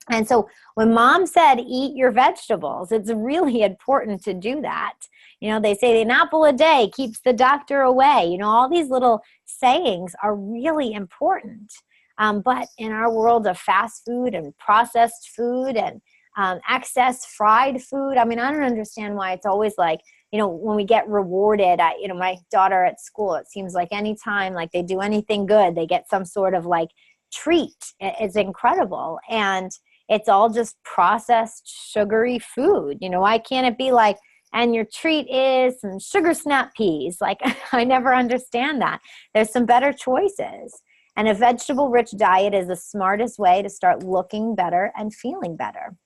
And so when Mom said, eat your vegetables, it's really important to do that. You know, they say an apple a day keeps the doctor away. You know, all these little sayings are really important. But in our world of fast food and processed food and excess fried food, I mean, I don't understand why it's always like, you know, when we get rewarded, my daughter at school, it seems like anytime like they do anything good, they get some sort of like treat. It's incredible. And it's all just processed sugary food. You know, why can't it be like, and your treat is some sugar snap peas? Like, I never understand that. There's some better choices. And a vegetable-rich diet is the smartest way to start looking better and feeling better.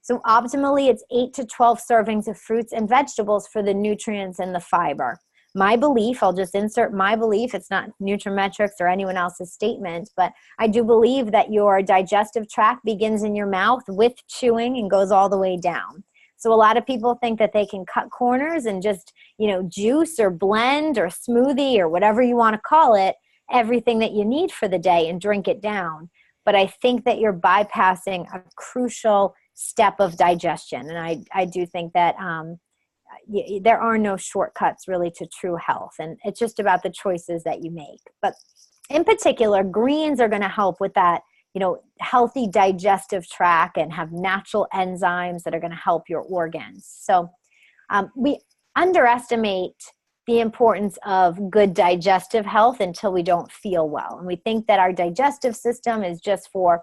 So optimally, it's 8 to 12 servings of fruits and vegetables for the nutrients and the fiber. My belief, I'll just insert my belief, it's not nutraMetrix or anyone else's statement, but I do believe that your digestive tract begins in your mouth with chewing and goes all the way down. So a lot of people think that they can cut corners and just, you know, juice or blend or smoothie or whatever you want to call it, everything that you need for the day and drink it down. But I think that you're bypassing a crucial step of digestion. And I do think that there are no shortcuts really to true health. And it's just about the choices that you make. But in particular, greens are going to help with that, you know, healthy digestive tract and have natural enzymes that are going to help your organs. So we underestimate the importance of good digestive health until we don't feel well. And we think that our digestive system is just for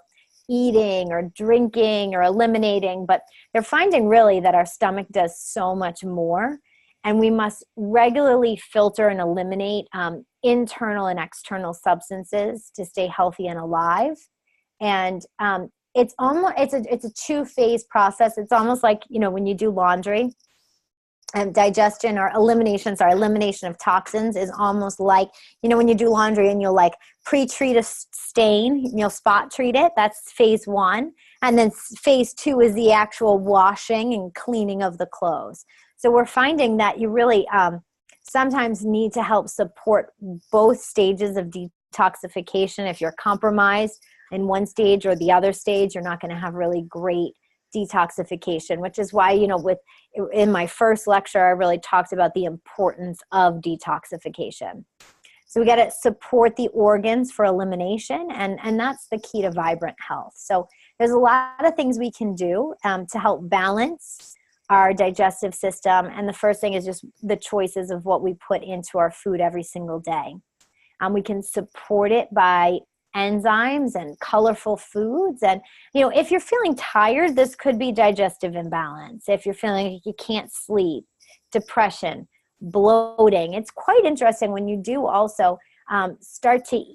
eating or drinking or eliminating, but they're finding really that our stomach does so much more. And we must regularly filter and eliminate internal and external substances to stay healthy and alive. And it's a two-phase process. It's almost like, when you do laundry, and elimination of toxins is almost like, when you do laundry and you'll like pre-treat a stain, you'll spot treat it. That's phase one. And then phase two is the actual washing and cleaning of the clothes. So we're finding that you really sometimes need to help support both stages of detoxification. If you're compromised in one stage or the other stage, you're not going to have really great detoxification, which is why, in my first lecture, I really talked about the importance of detoxification. So we got to support the organs for elimination, and that's the key to vibrant health. So there's a lot of things we can do to help balance our digestive system. And the first thing is just the choices of what we put into our food every single day. We can support it by enzymes and colorful foods. And, if you're feeling tired, this could be digestive imbalance. If you're feeling like you can't sleep, depression, bloating, it's quite interesting when you do also start to,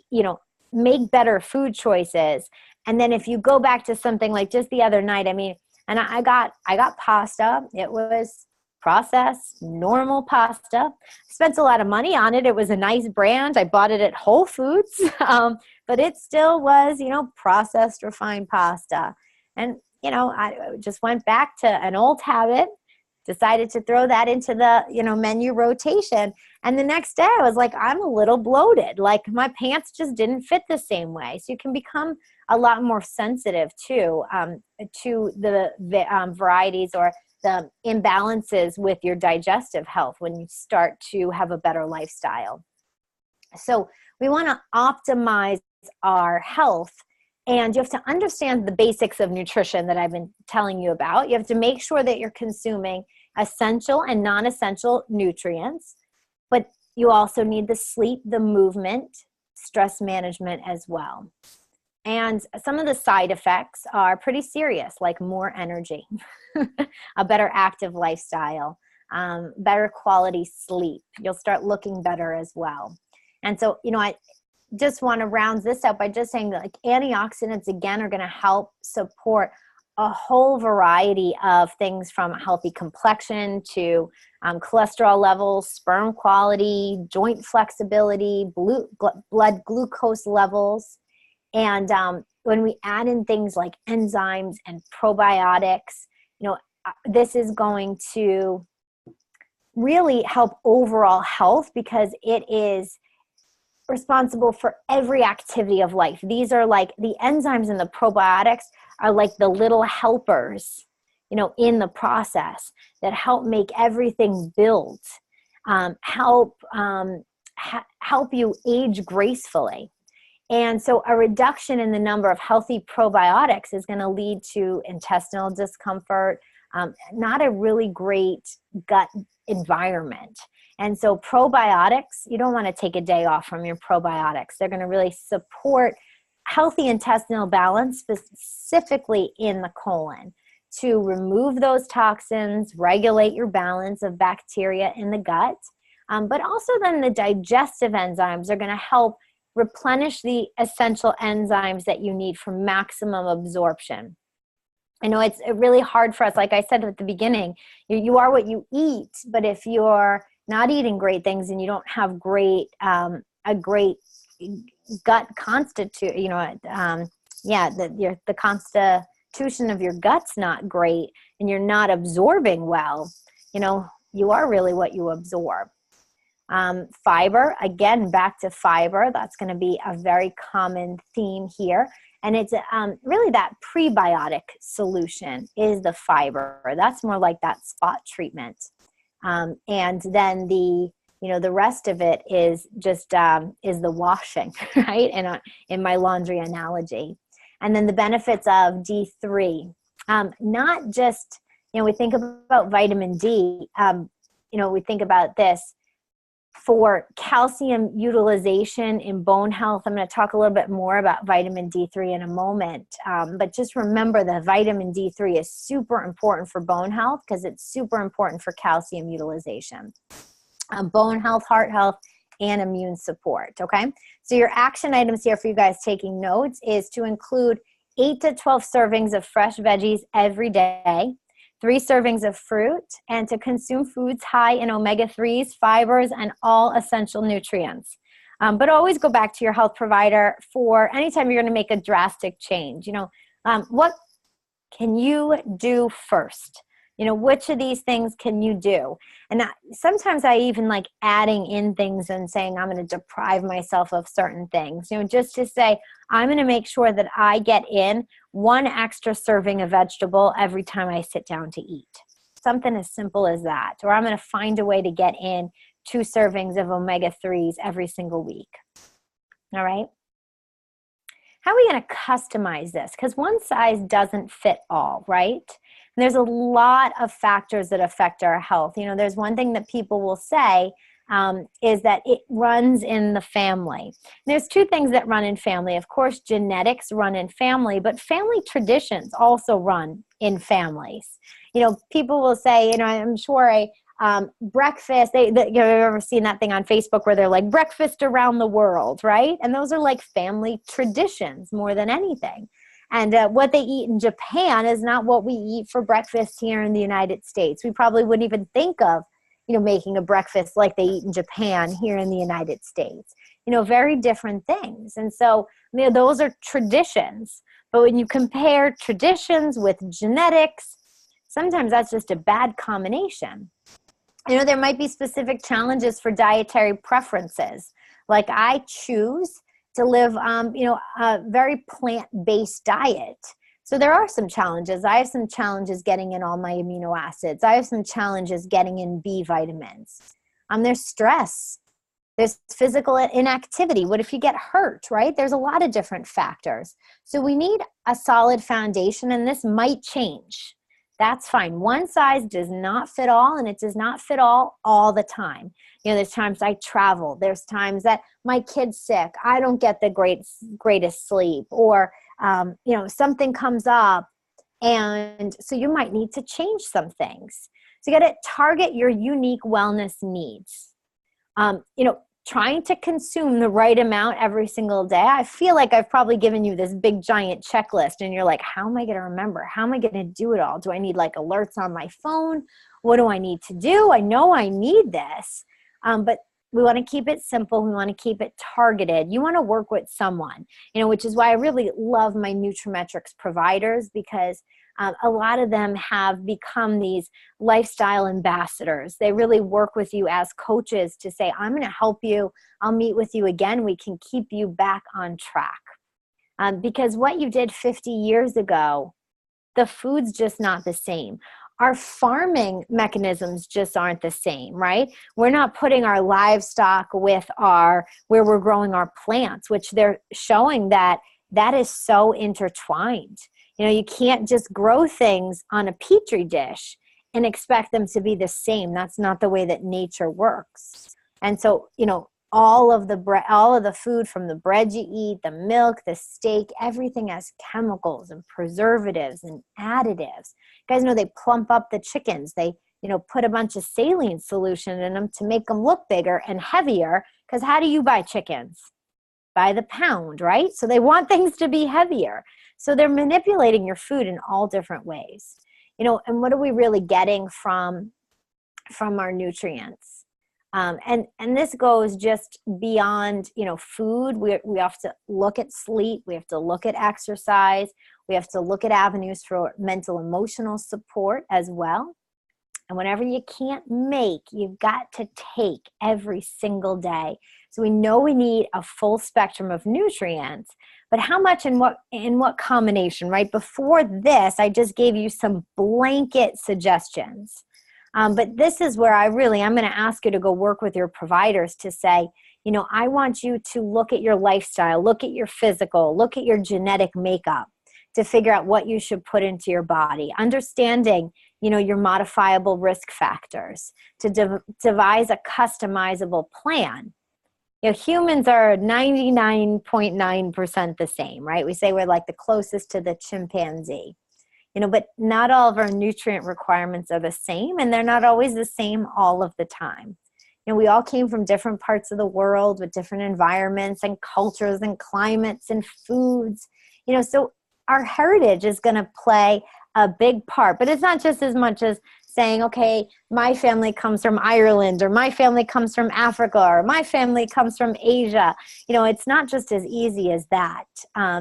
make better food choices. And then if you go back to something like just the other night, and I got pasta. It was processed, normal pasta. Spent a lot of money on it. It was a nice brand. I bought it at Whole Foods, but it still was, processed, refined pasta. And, I just went back to an old habit, decided to throw that into the, menu rotation. And the next day I was like, I'm a little bloated. Like my pants just didn't fit the same way. So you can become a lot more sensitive to the varieties or the imbalances with your digestive health when you start to have a better lifestyle. So we want to optimize our health, and you have to understand the basics of nutrition that I've been telling you about. You have to make sure that you're consuming essential and non-essential nutrients, but you also need the sleep, the movement, stress management as well. And some of the side effects are pretty serious, like more energy, a better active lifestyle, better quality sleep. You'll start looking better as well. And so, I just want to round this out by just saying that like antioxidants, again, are going to help support a whole variety of things from a healthy complexion to cholesterol levels, sperm quality, joint flexibility, blood glucose levels. And when we add in things like enzymes and probiotics, this is going to really help overall health because it is responsible for every activity of life. These are like the enzymes and the probiotics are like the little helpers, in the process that help make everything build, help you age gracefully. And so a reduction in the number of healthy probiotics is going to lead to intestinal discomfort, not a really great gut environment. And so probiotics, you don't want to take a day off from your probiotics. They're going to really support healthy intestinal balance, specifically in the colon, to remove those toxins, regulate your balance of bacteria in the gut. But also then the digestive enzymes are going to help replenish the essential enzymes that you need for maximum absorption. I know it's really hard for us. Like I said at the beginning, you are what you eat, but if you're not eating great things and you don't have a great gut the constitution of your gut's not great and you're not absorbing well, you are really what you absorb. Fiber, again, back to fiber. That's going to be a very common theme here. And it's really that prebiotic solution is the fiber. That's more like that spot treatment. And then the rest of it is just is the washing, right? And in my laundry analogy. And then the benefits of D3, not just, we think about vitamin D, we think about this. for calcium utilization in bone health. I'm going to talk a little bit more about vitamin D3 in a moment. But just remember that vitamin D3 is super important for bone health because it's super important for calcium utilization. Bone health, heart health, and immune support, okay? So your action items here for you guys taking notes is to include 8 to 12 servings of fresh veggies every day, 3 servings of fruit, and to consume foods high in omega-3s, fibers, and all essential nutrients. But always go back to your health provider for anytime you're going to make a drastic change. What can you do first? Which of these things can you do? And sometimes I even like adding in things and saying I'm going to deprive myself of certain things, just to say I'm going to make sure that I get in 1 extra serving of vegetable every time I sit down to eat. Something as simple as that. Or I'm going to find a way to get in 2 servings of omega-3s every single week. All right? How are we going to customize this? Because one size doesn't fit all, right? And there's a lot of factors that affect our health. There's one thing that people will say is that it runs in the family. And there's 2 things that run in family. Of course, genetics run in family, but family traditions also run in families. People will say, I'm sure breakfast, you've ever seen that thing on Facebook where they're like breakfast around the world, right? And those are like family traditions more than anything. And what they eat in Japan is not what we eat for breakfast here in the United States. We probably wouldn't even think of, making a breakfast like they eat in Japan here in the United States. Very different things. And so, those are traditions. But when you compare traditions with genetics, sometimes that's just a bad combination. There might be specific challenges for dietary preferences. Like I choose to live, a very plant-based diet. So there are some challenges. I have some challenges getting in all my amino acids. I have some challenges getting in B vitamins. There's stress. There's physical inactivity. What if you get hurt, right? There's a lot of different factors. So we need a solid foundation, and this might change. That's fine. One size does not fit all, and it does not fit all the time. There's times I travel. There's times that my kid's sick. I don't get the greatest sleep, or, something comes up. And so you might need to change some things. So you got to target your unique wellness needs. Trying to consume the right amount every single day. I feel like I've probably given you this big giant checklist and you're like, how am I going to remember? How am I going to do it all? Do I need like alerts on my phone? What do I need to do? I know I need this, but we want to keep it simple. We want to keep it targeted. You want to work with someone, which is why I really love my nutraMetrix providers, because a lot of them have become these lifestyle ambassadors. They really work with you as coaches to say, I'm going to help you. I'll meet with you again. We can keep you back on track. Because what you did 50 years ago, the food's just not the same. Our farming mechanisms just aren't the same, right? We're not putting our livestock with where we're growing our plants, which they're showing that is so intertwined. You can't just grow things on a petri dish and expect them to be the same. That's not the way that nature works. And so, all of the food, from the bread you eat, the milk, the steak, everything has chemicals and preservatives and additives. You guys know they plump up the chickens. They, put a bunch of saline solution in them to make them look bigger and heavier. Because how do you buy chickens? By the pound, right? So they want things to be heavier. So they're manipulating your food in all different ways. And what are we really getting from our nutrients? And this goes just beyond, food. We have to look at sleep. We have to look at exercise. We have to look at avenues for mental, emotional support as well. And whatever you can't make, you've got to take every single day. So we know we need a full spectrum of nutrients, but how much and what combination, right? Before this, I just gave you some blanket suggestions. But this is where I'm going to ask you to go work with your providers to say, I want you to look at your lifestyle, look at your physical, look at your genetic makeup to figure out what you should put into your body. Understanding, your modifiable risk factors, to devise a customizable plan. Humans are 99.9% the same, right? We say we're like the closest to the chimpanzee, but not all of our nutrient requirements are the same, and they're not always the same all of the time. We all came from different parts of the world with different environments and cultures and climates and foods, so our heritage is going to play a big part. But it's not just as much as saying, okay, my family comes from Ireland, or my family comes from Africa, or my family comes from Asia. It's not just as easy as that,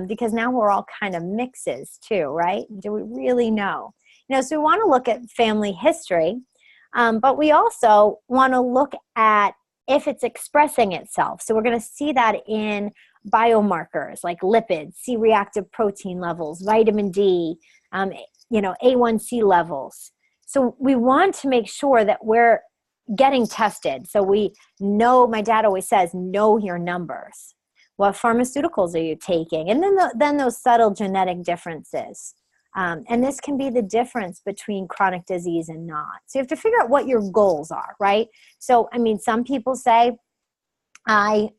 because now we're all kind of mixes too, right? Do we really know? So we want to look at family history, but we also want to look at if it's expressing itself. So we're going to see that in biomarkers like lipids, C-reactive protein levels, vitamin D, A1C levels. So we want to make sure that we're getting tested. So we know, my dad always says, know your numbers. What pharmaceuticals are you taking? And then those subtle genetic differences. And this can be the difference between chronic disease and not. So you have to figure out what your goals are, right? So, some people say, I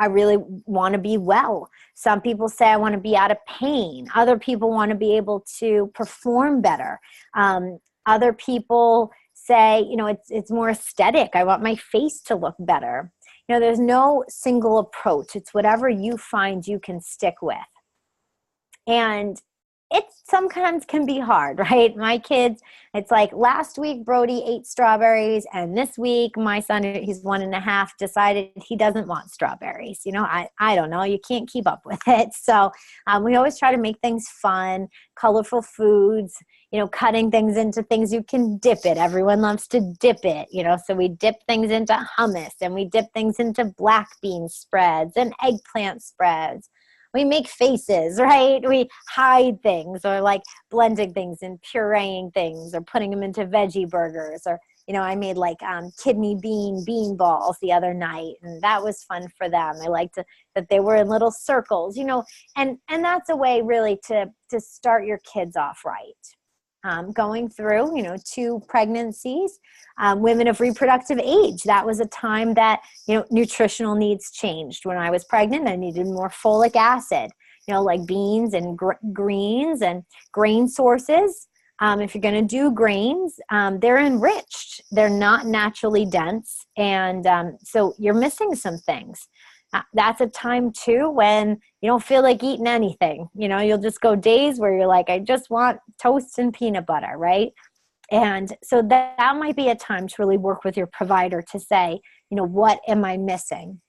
really want to be well. Some people say I want to be out of pain. Other people want to be able to perform better. Other people say, it's more aesthetic. I want my face to look better. There's no single approach. It's whatever you find you can stick with. And it sometimes can be hard, right? My kids, it's like last week Brody ate strawberries, and this week my son, he's 1.5, decided he doesn't want strawberries. I don't know. You can't keep up with it. So we always try to make things fun, colorful foods, cutting things into things you can dip it. Everyone loves to dip it, so we dip things into hummus, and we dip things into black bean spreads and eggplant spreads. We make faces, right? We hide things, or like blending things and pureeing things, or putting them into veggie burgers. Or, I made like kidney bean balls the other night, and that was fun for them. I liked that they were in little circles, and that's a way really to start your kids off right. Going through, 2 pregnancies, women of reproductive age. That was a time that, nutritional needs changed. When I was pregnant, I needed more folic acid, like beans and greens and grain sources. If you're going to do grains, they're enriched. They're not naturally dense. And so you're missing some things. That's a time too when you don't feel like eating anything. You'll just go days where you're like, I just want toast and peanut butter, right? And so that might be a time to really work with your provider to say, what am I missing?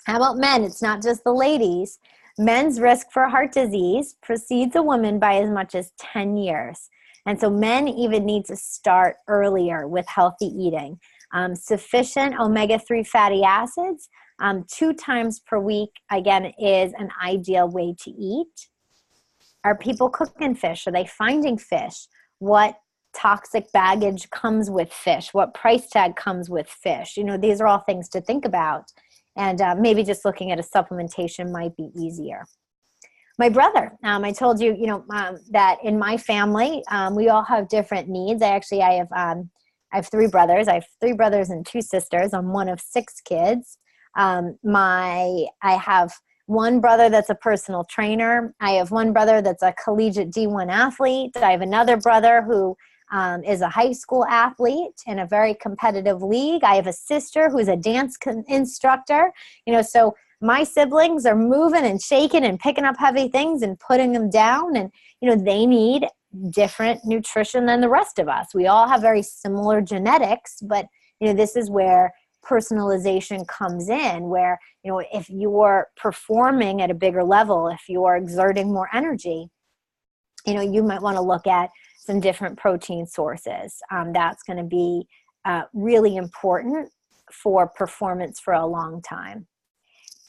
How about men? It's not just the ladies. Men's risk for heart disease precedes a woman by as much as 10 years. And so men even need to start earlier with healthy eating. Sufficient omega-3 fatty acids 2 times per week, again, is an ideal way to eat. Are people cooking fish? Are they finding fish? What toxic baggage comes with fish? What price tag comes with fish? These are all things to think about. And maybe just looking at a supplementation might be easier. My brother, I told you, that in my family, we all have different needs. I have 3 brothers. I have 3 brothers and 2 sisters. I'm one of 6 kids. I have one brother that's a personal trainer. I have one brother that's a collegiate D1 athlete. I have another brother who is a high school athlete in a very competitive league. I have a sister who's a dance instructor. So my siblings are moving and shaking and picking up heavy things and putting them down. And, they need different nutrition than the rest of us. We all have very similar genetics, but, this is where personalization comes in, where, if you're performing at a bigger level, if you're exerting more energy, you might want to look at some different protein sources. That's going to be really important for performance for a long time.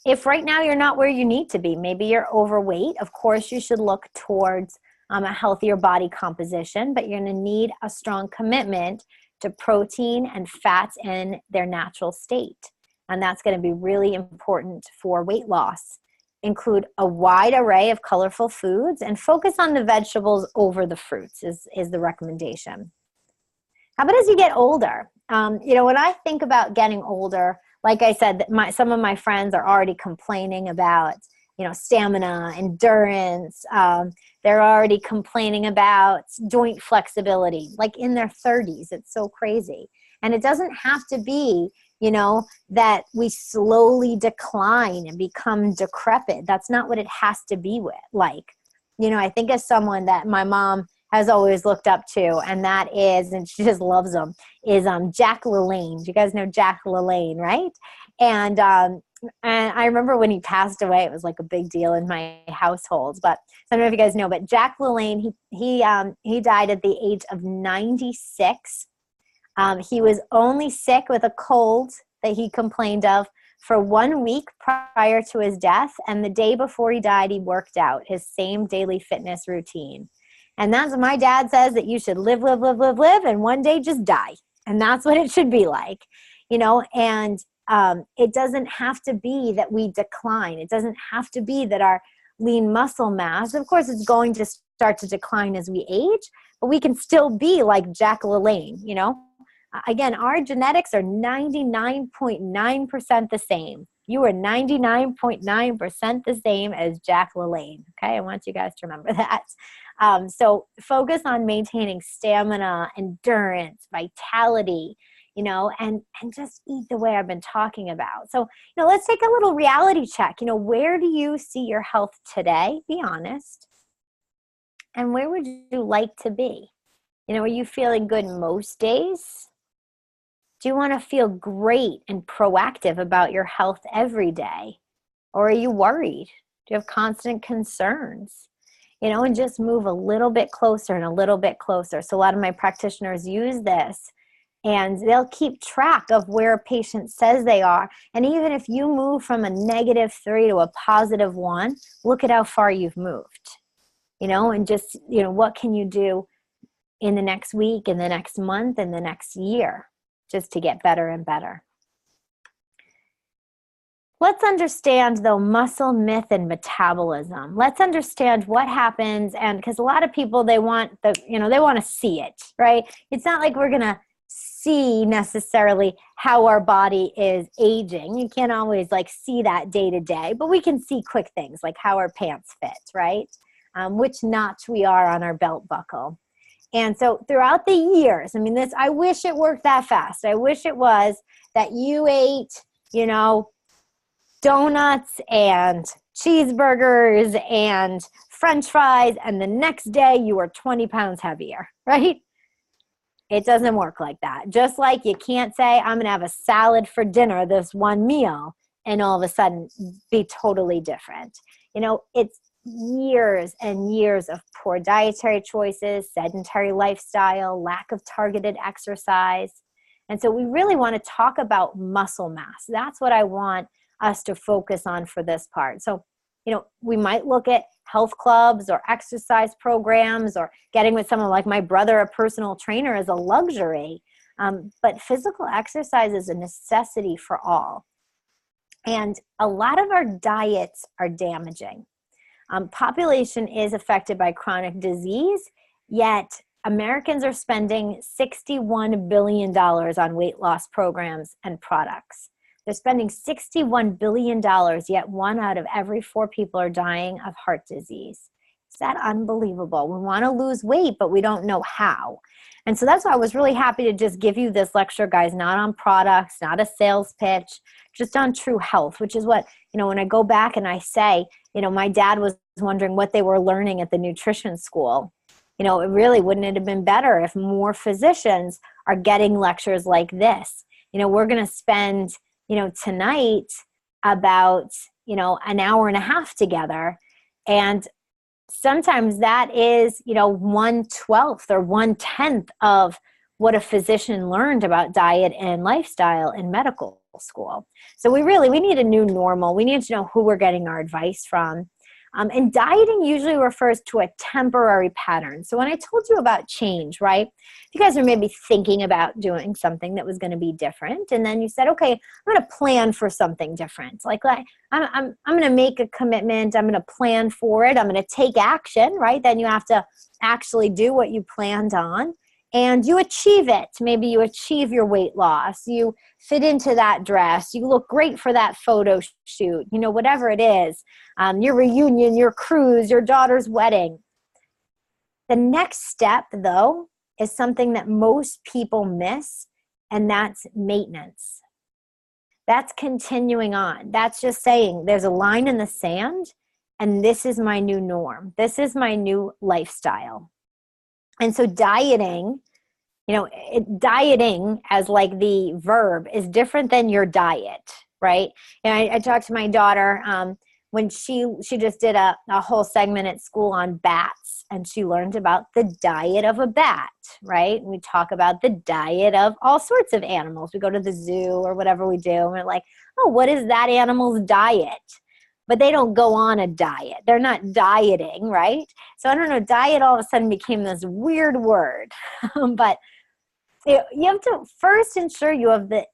If right now you're not where you need to be, maybe you're overweight, of course you should look towards a healthier body composition, but you're going to need a strong commitment to protein and fats in their natural state. And that's going to be really important for weight loss. include a wide array of colorful foods and focus on the vegetables over the fruits is the recommendation. How about as you get older? When I think about getting older, like I said, some of my friends are already complaining about, stamina, endurance. They're already complaining about joint flexibility, like in their 30s. It's so crazy. And it doesn't have to be, that we slowly decline and become decrepit. That's not what it has to be like. I think of someone that my mom has always looked up to, and that is, and she just loves him, is Jack LaLanne. You guys know Jack LaLanne, right? And I remember when he passed away, it was like a big deal in my household. But I don't know if you guys know, but Jack LaLanne, he died at the age of 96. He was only sick with a cold that he complained of for 1 week prior to his death. And the day before he died, he worked out his same daily fitness routine. And that's what my dad says, that you should live, and one day just die. And that's what it should be like, and it doesn't have to be that we decline. It doesn't have to be that our lean muscle mass, of course, it's going to start to decline as we age, but we can still be like Jack LaLanne, Again, our genetics are 99.9% the same. You are 99.9% the same as Jack LaLanne. Okay, I want you guys to remember that. So focus on maintaining stamina, endurance, vitality, and just eat the way I've been talking about. So, let's take a little reality check. Where do you see your health today? Be honest. And where would you like to be? Are you feeling good most days? Do you want to feel great and proactive about your health every day? Or are you worried? Do you have constant concerns? And just move a little bit closer and a little bit closer. So a lot of my practitioners use this, and they'll keep track of where a patient says they are. And even if you move from a -3 to a +1, look at how far you've moved. And just, what can you do in the next week, in the next month, in the next year, just to get better and better. Let's understand, though, muscle myth and metabolism. Let's understand what happens, and because a lot of people, they want to see it, right? It's not like we're going to see necessarily how our body is aging. You can't always see that day to day, but we can see quick things like how our pants fit, right? Which notch we are on our belt buckle. And so throughout the years, I wish it worked that fast. I wish it was that you ate, donuts and cheeseburgers and French fries, and the next day you were 20 pounds heavier, right? It doesn't work like that. Just like you can't say, I'm going to have a salad for dinner this one meal, and all of a sudden be totally different. It's years and years of poor dietary choices, sedentary lifestyle, lack of targeted exercise. And so we really want to talk about muscle mass. That's what I want us to focus on for this part. So, we might look at health clubs or exercise programs, or getting with someone like my brother, a personal trainer, is a luxury. But physical exercise is a necessity for all. And a lot of our diets are damaging. Population is affected by chronic disease, yet Americans are spending $61 billion on weight loss programs and products. They're spending $61 billion, yet 1 out of every 4 people are dying of heart disease. Is that unbelievable? We want to lose weight, but we don't know how. And so that's why I was really happy to just give you this lecture, guys, not on products, not a sales pitch, just on true health, which is what, when I go back and I say, my dad was wondering what they were learning at the nutrition school. It really wouldn't it have been better if more physicians are getting lectures like this? We're going to spend, tonight about, an hour and a half together. And sometimes that is, 1/12 or 1/10 of what a physician learned about diet and lifestyle in medical school. So we need a new normal. We need to know who we're getting our advice from. And dieting usually refers to a temporary pattern. So when I told you about change, right? You guys are maybe thinking about doing something that was going to be different, and then you said, okay, I'm going to plan for something different. Like I'm going to make a commitment. I'm going to plan for it. I'm going to take action, right? Then you have to actually do what you planned on. And you achieve it. Maybe you achieve your weight loss. You fit into that dress. You look great for that photo shoot. You know, whatever it is, your reunion, your cruise, your daughter's wedding. The next step, though, is something that most people miss, and that's maintenance. That's continuing on. That's just saying there's a line in the sand, and this is my new norm. This is my new lifestyle. And so dieting, you know, dieting as like the verb is different than your diet, right? And I talked to my daughter when she just did a whole segment at school on bats, and she learned about the diet of a bat, right? We talk about the diet of all sorts of animals. We go to the zoo or whatever we do, and we're like, oh, what is that animal's diet? But they don't go on a diet. They're not dieting, right? So I don't know, diet all of a sudden became this weird word. But you have to first ensure you have the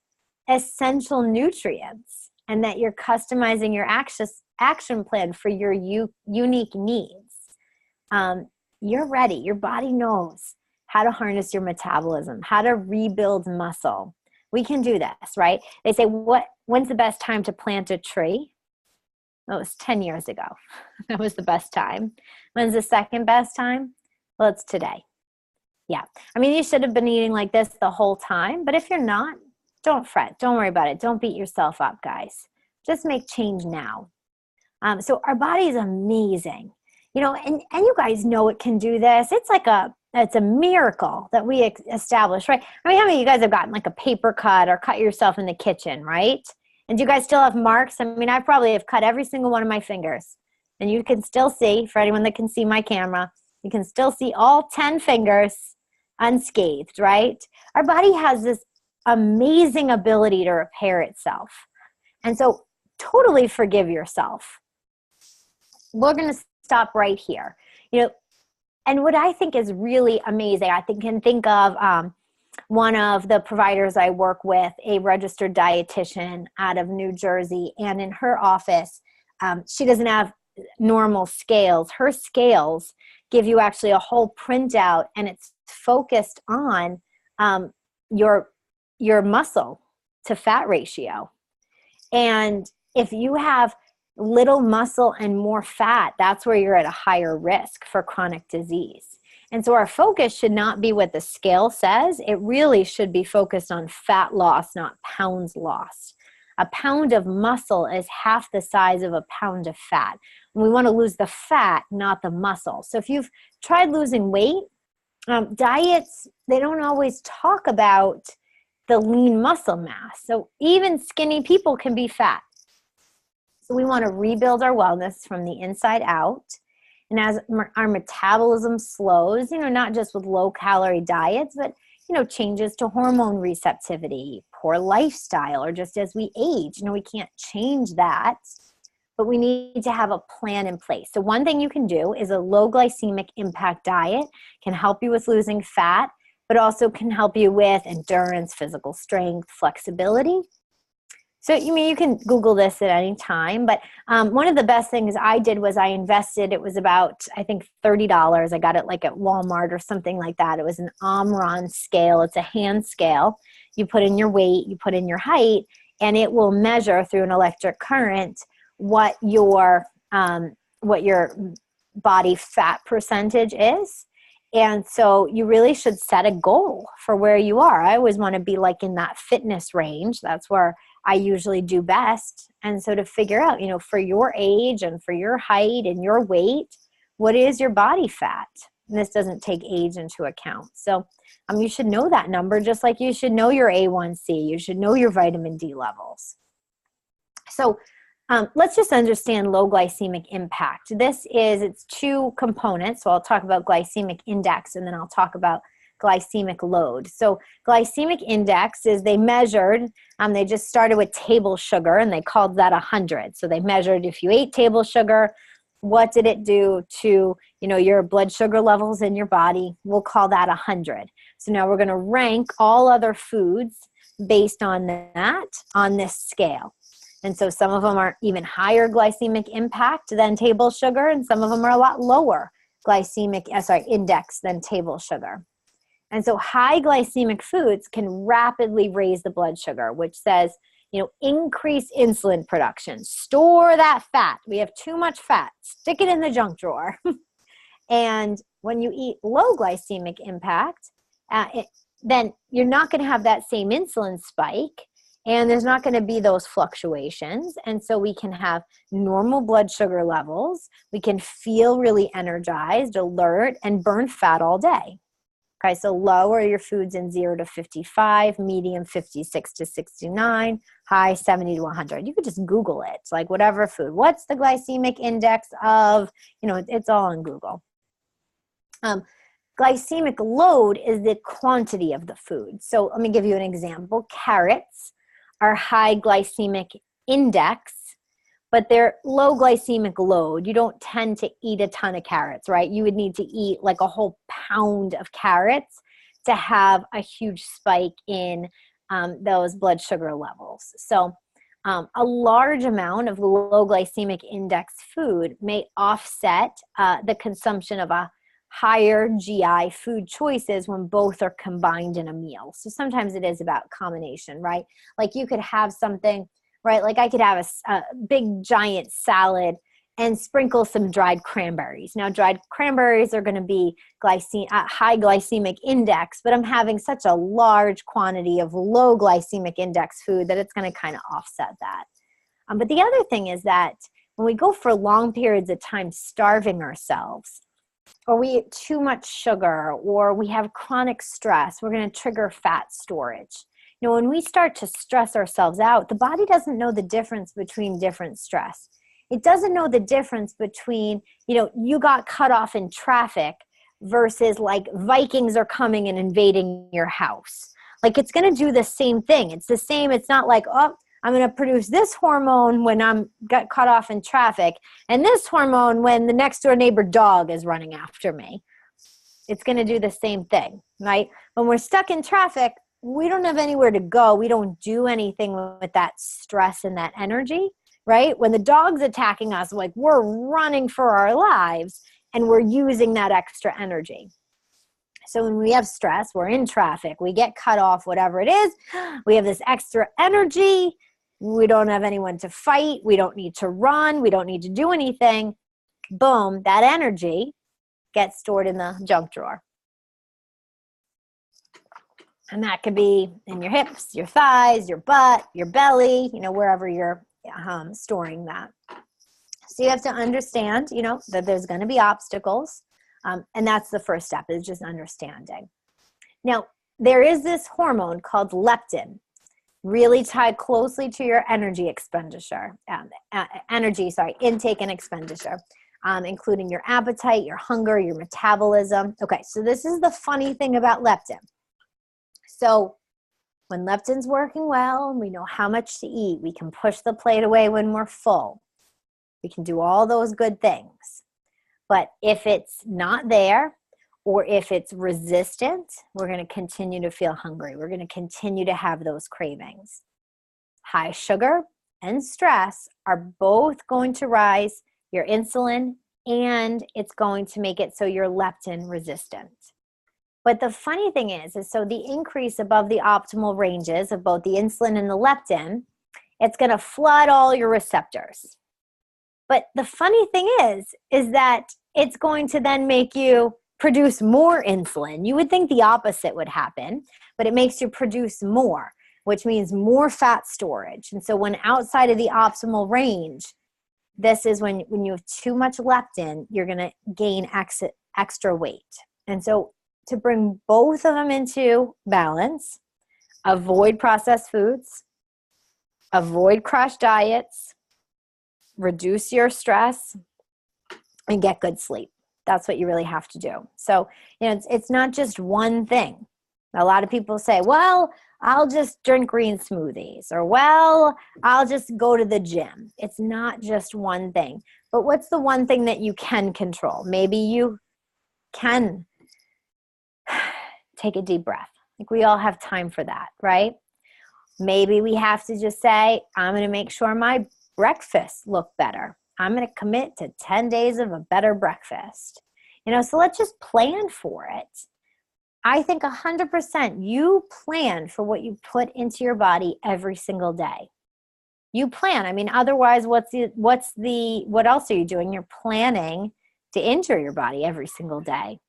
essential nutrients and that you're customizing your action plan for your unique needs. You're ready. Your body knows how to harness your metabolism, how to rebuild muscle. We can do this, right? They say, when's the best time to plant a tree? Oh, it was 10 years ago. That was the best time. When's the second best time? Well, it's today. Yeah. I mean, you should have been eating like this the whole time, but if you're not, don't fret. Don't worry about it. Don't beat yourself up, guys. Just make change now. So our body is amazing, you know, and you guys know it can do this. It's a miracle that we establish, right? I mean, how many of you guys have gotten like a paper cut or cut yourself in the kitchen, right? And do you guys still have marks? I mean, I probably have cut every single one of my fingers. And you can still see, for anyone that can see my camera, you can still see all 10 fingers unscathed, right? Our body has this amazing ability to repair itself. And so totally forgive yourself. We're going to stop right here. You know, and what I think is really amazing, I can think of one of the providers I work with, a registered dietitian out of New Jersey, and in her office, she doesn't have normal scales. Her scales give you actually a whole printout, and it's focused on your muscle to fat ratio. And if you have little muscle and more fat, that's where you're at a higher risk for chronic disease. And so our focus should not be what the scale says. It really should be focused on fat loss, not pounds lost. A pound of muscle is half the size of a pound of fat. And we want to lose the fat, not the muscle. So if you've tried losing weight, diets, they don't always talk about the lean muscle mass. So even skinny people can be fat. So we want to rebuild our wellness from the inside out. And as our metabolism slows, you know, not just with low-calorie diets, but, you know, changes to hormone receptivity, poor lifestyle, or just as we age, you know, we can't change that, but we need to have a plan in place. So one thing you can do is a low glycemic impact diet can help you with losing fat, but also can help you with endurance, physical strength, flexibility. So, you can Google this at any time, but one of the best things I did was I invested, it was about, I think, $30. I got it like at Walmart or something like that. It was an Omron scale. It's a hand scale. You put in your weight, you put in your height, and it will measure through an electric current what your body fat percentage is. And so you really should set a goal for where you are. I always want to be like in that fitness range. That's where I usually do best. And so to figure out, you know, for your age and for your height and your weight, what is your body fat? And this doesn't take age into account. So you should know that number, just like you should know your A1C. You should know your vitamin D levels. So let's just understand low glycemic impact. It's two components. So I'll talk about glycemic index, and then I'll talk about glycemic load. So glycemic index is they measured, they just started with table sugar, and they called that 100. So they measured if you ate table sugar, what did it do to, your blood sugar levels in your body? We'll call that 100. So now we're going to rank all other foods based on that on this scale. And so some of them are even higher glycemic impact than table sugar, and some of them are a lot lower index than table sugar. And so high glycemic foods can rapidly raise the blood sugar, which says, increase insulin production, store that fat. We have too much fat, stick it in the junk drawer. And when you eat low glycemic impact, then you're not going to have that same insulin spike, and there's not going to be those fluctuations. And so we can have normal blood sugar levels. We can feel really energized, alert, and burn fat all day. Okay, so low are your foods in 0 to 55, medium 56 to 69, high 70 to 100. You could just Google it. It's like whatever food. What's the glycemic index of, it's all on Google. Glycemic load is the quantity of the food. So let me give you an example. Carrots are high glycemic index, but they're low glycemic load. You don't tend to eat a ton of carrots, right? You would need to eat like a whole pound of carrots to have a huge spike in those blood sugar levels. So a large amount of low glycemic index food may offset the consumption of a higher GI food choices when both are combined in a meal. So sometimes it is about combination, right? Like you could have something, right? Like I could have a big giant salad and sprinkle some dried cranberries. Now dried cranberries are going to be high glycemic index, but I'm having such a large quantity of low glycemic index food that it's going to kind of offset that. But the other thing is that when we go for long periods of time starving ourselves, or we eat too much sugar, or we have chronic stress, we're going to trigger fat storage. When we start to stress ourselves out, the body doesn't know the difference between different stress. It doesn't know the difference between, you got cut off in traffic versus like Vikings are coming and invading your house. Like it's going to do the same thing. It's the same. It's not like, oh, I'm going to produce this hormone when I'm got cut off in traffic and this hormone when the next door neighbor dog is running after me. It's going to do the same thing, right? When we're stuck in traffic, we don't have anywhere to go. We don't do anything with that stress and that energy, right? When the dog's attacking us, like we're running for our lives and we're using that extra energy. So when we have stress, we're in traffic, we get cut off, whatever it is, we have this extra energy. We don't have anyone to fight. We don't need to run. We don't need to do anything. Boom, that energy gets stored in the junk drawer. And that could be in your hips, your thighs, your butt, your belly, wherever you're storing that. So you have to understand, that there's going to be obstacles. And that's the first step, is just understanding. Now, there is this hormone called leptin, really tied closely to your energy expenditure, intake and expenditure, including your appetite, your hunger, your metabolism. Okay, so this is the funny thing about leptin. So when leptin's working well, and we know how much to eat, we can push the plate away when we're full. We can do all those good things. But if it's not there, or if it's resistant, we're going to continue to feel hungry. We're going to continue to have those cravings. High sugar and stress are both going to rise your insulin, and it's going to make it so you're leptin resistant. But the funny thing is so the increase above the optimal ranges of both the insulin and the leptin, it's going to flood all your receptors. But the funny thing is that it's going to then make you produce more insulin. You would think the opposite would happen, but it makes you produce more, which means more fat storage. And so when outside of the optimal range, this is when you have too much leptin, you're going to gain extra weight. And so to bring both of them into balance, avoid processed foods, avoid crash diets, reduce your stress, and get good sleep. That's what you really have to do. So, it's not just one thing. A lot of people say, well, I'll just drink green smoothies, or, well, I'll just go to the gym. It's not just one thing. But what's the one thing that you can control? Maybe you can take a deep breath. Like, we all have time for that, right? Maybe we have to just say, I'm going to make sure my breakfast look better. I'm going to commit to 10 days of a better breakfast. So let's just plan for it. I think 100% you plan for what you put into your body every single day. You plan. I mean, otherwise, what else are you doing? You're planning to injure your body every single day.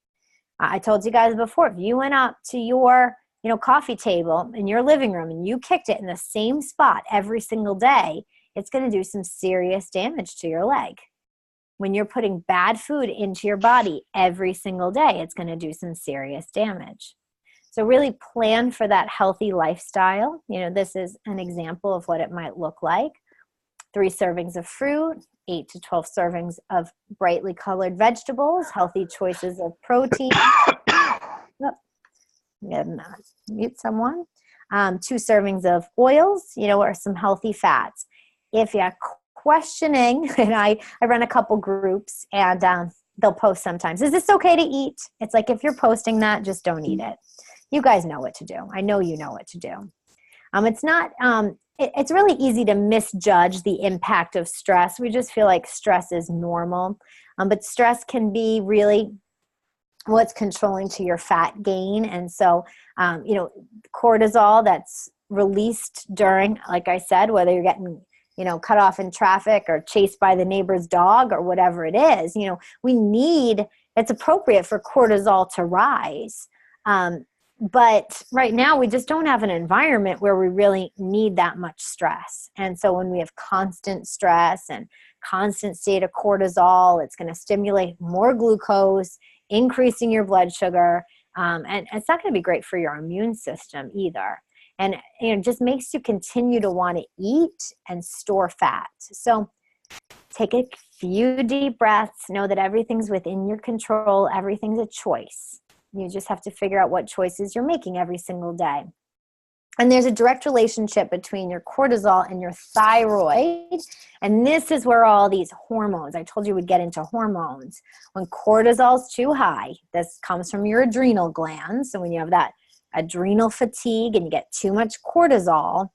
I told you guys before, if you went up to your coffee table in your living room and you kicked it in the same spot every single day, it's going to do some serious damage to your leg. When you're putting bad food into your body every single day, it's going to do some serious damage. So really plan for that healthy lifestyle. This is an example of what it might look like. 3 servings of fruit, 8 to 12 servings of brightly colored vegetables, healthy choices of protein. Mute someone. 2 servings of oils, or some healthy fats. If you're questioning, and I run a couple groups, and they'll post sometimes, is this okay to eat? It's like, if you're posting that, just don't eat it. You guys know what to do. I know you know what to do. It's not, it's really easy to misjudge the impact of stress. We just feel like stress is normal. But stress can be really what's controlling to your fat gain. And so, cortisol that's released during, like I said, whether you're getting, cut off in traffic or chased by the neighbor's dog or whatever it is, it's appropriate for cortisol to rise. But right now we just don't have an environment where we really need that much stress. And so when we have constant stress and constant state of cortisol, it's going to stimulate more glucose, increasing your blood sugar. And it's not going to be great for your immune system either. And it just makes you continue to want to eat and store fat. So take a few deep breaths. Know that everything's within your control. Everything's a choice. You just have to figure out what choices you're making every single day. And there's a direct relationship between your cortisol and your thyroid. And this is where all these hormones, I told you we'd get into hormones. When cortisol's too high, this comes from your adrenal glands. So when you have that adrenal fatigue and you get too much cortisol,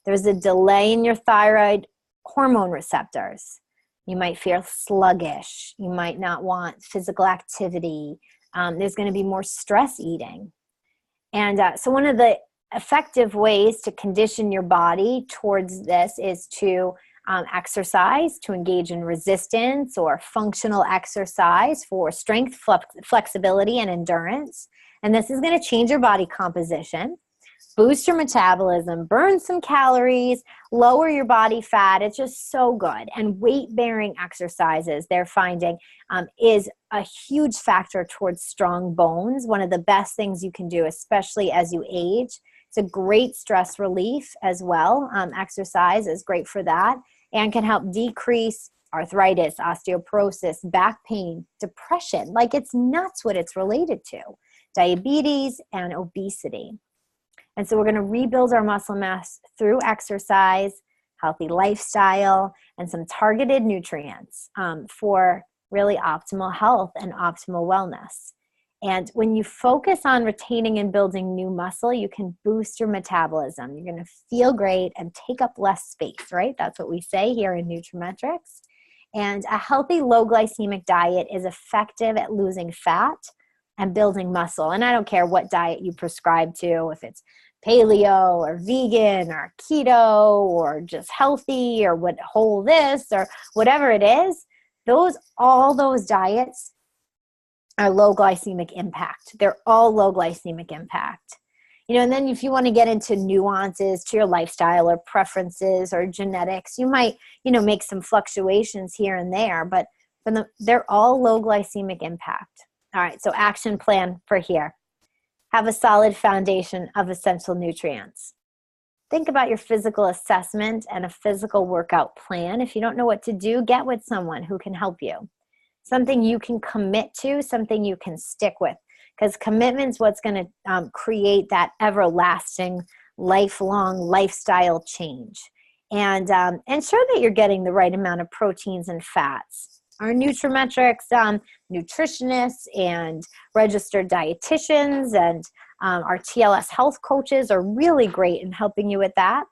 there's a delay in your thyroid hormone receptors. You might feel sluggish. You might not want physical activity. There's going to be more stress eating. And so one of the effective ways to condition your body towards this is to exercise, to engage in resistance or functional exercise for strength, flexibility, and endurance. And this is going to change your body composition, boost your metabolism, burn some calories, lower your body fat. It's just so good. And weight-bearing exercises, they're finding, is a huge factor towards strong bones. One of the best things you can do, especially as you age. It's a great stress relief as well. Exercise is great for that and can help decrease arthritis, osteoporosis, back pain, depression. Like, it's nuts what it's related to. Diabetes and obesity. And so we're going to rebuild our muscle mass through exercise, healthy lifestyle, and some targeted nutrients for really optimal health and optimal wellness. And when you focus on retaining and building new muscle, you can boost your metabolism. You're going to feel great and take up less space, right? That's what we say here in nutraMetrix. And a healthy low glycemic diet is effective at losing fat and building muscle. And I don't care what diet you prescribe to, if it's paleo or vegan or keto or just healthy or what whole this or whatever it is, all those diets are low glycemic impact. They're all low glycemic impact. And then if you want to get into nuances to your lifestyle or preferences or genetics, you might, make some fluctuations here and there, but they're all low glycemic impact. All right, so action plan for here. Have a solid foundation of essential nutrients. Think about your physical assessment and a physical workout plan. If you don't know what to do, get with someone who can help you. Something you can commit to, something you can stick with. Because commitment's what's going to create that everlasting lifelong lifestyle change, and ensure that you're getting the right amount of proteins and fats. Our nutraMetrix nutritionists and registered dietitians and our TLS health coaches are really great in helping you with that.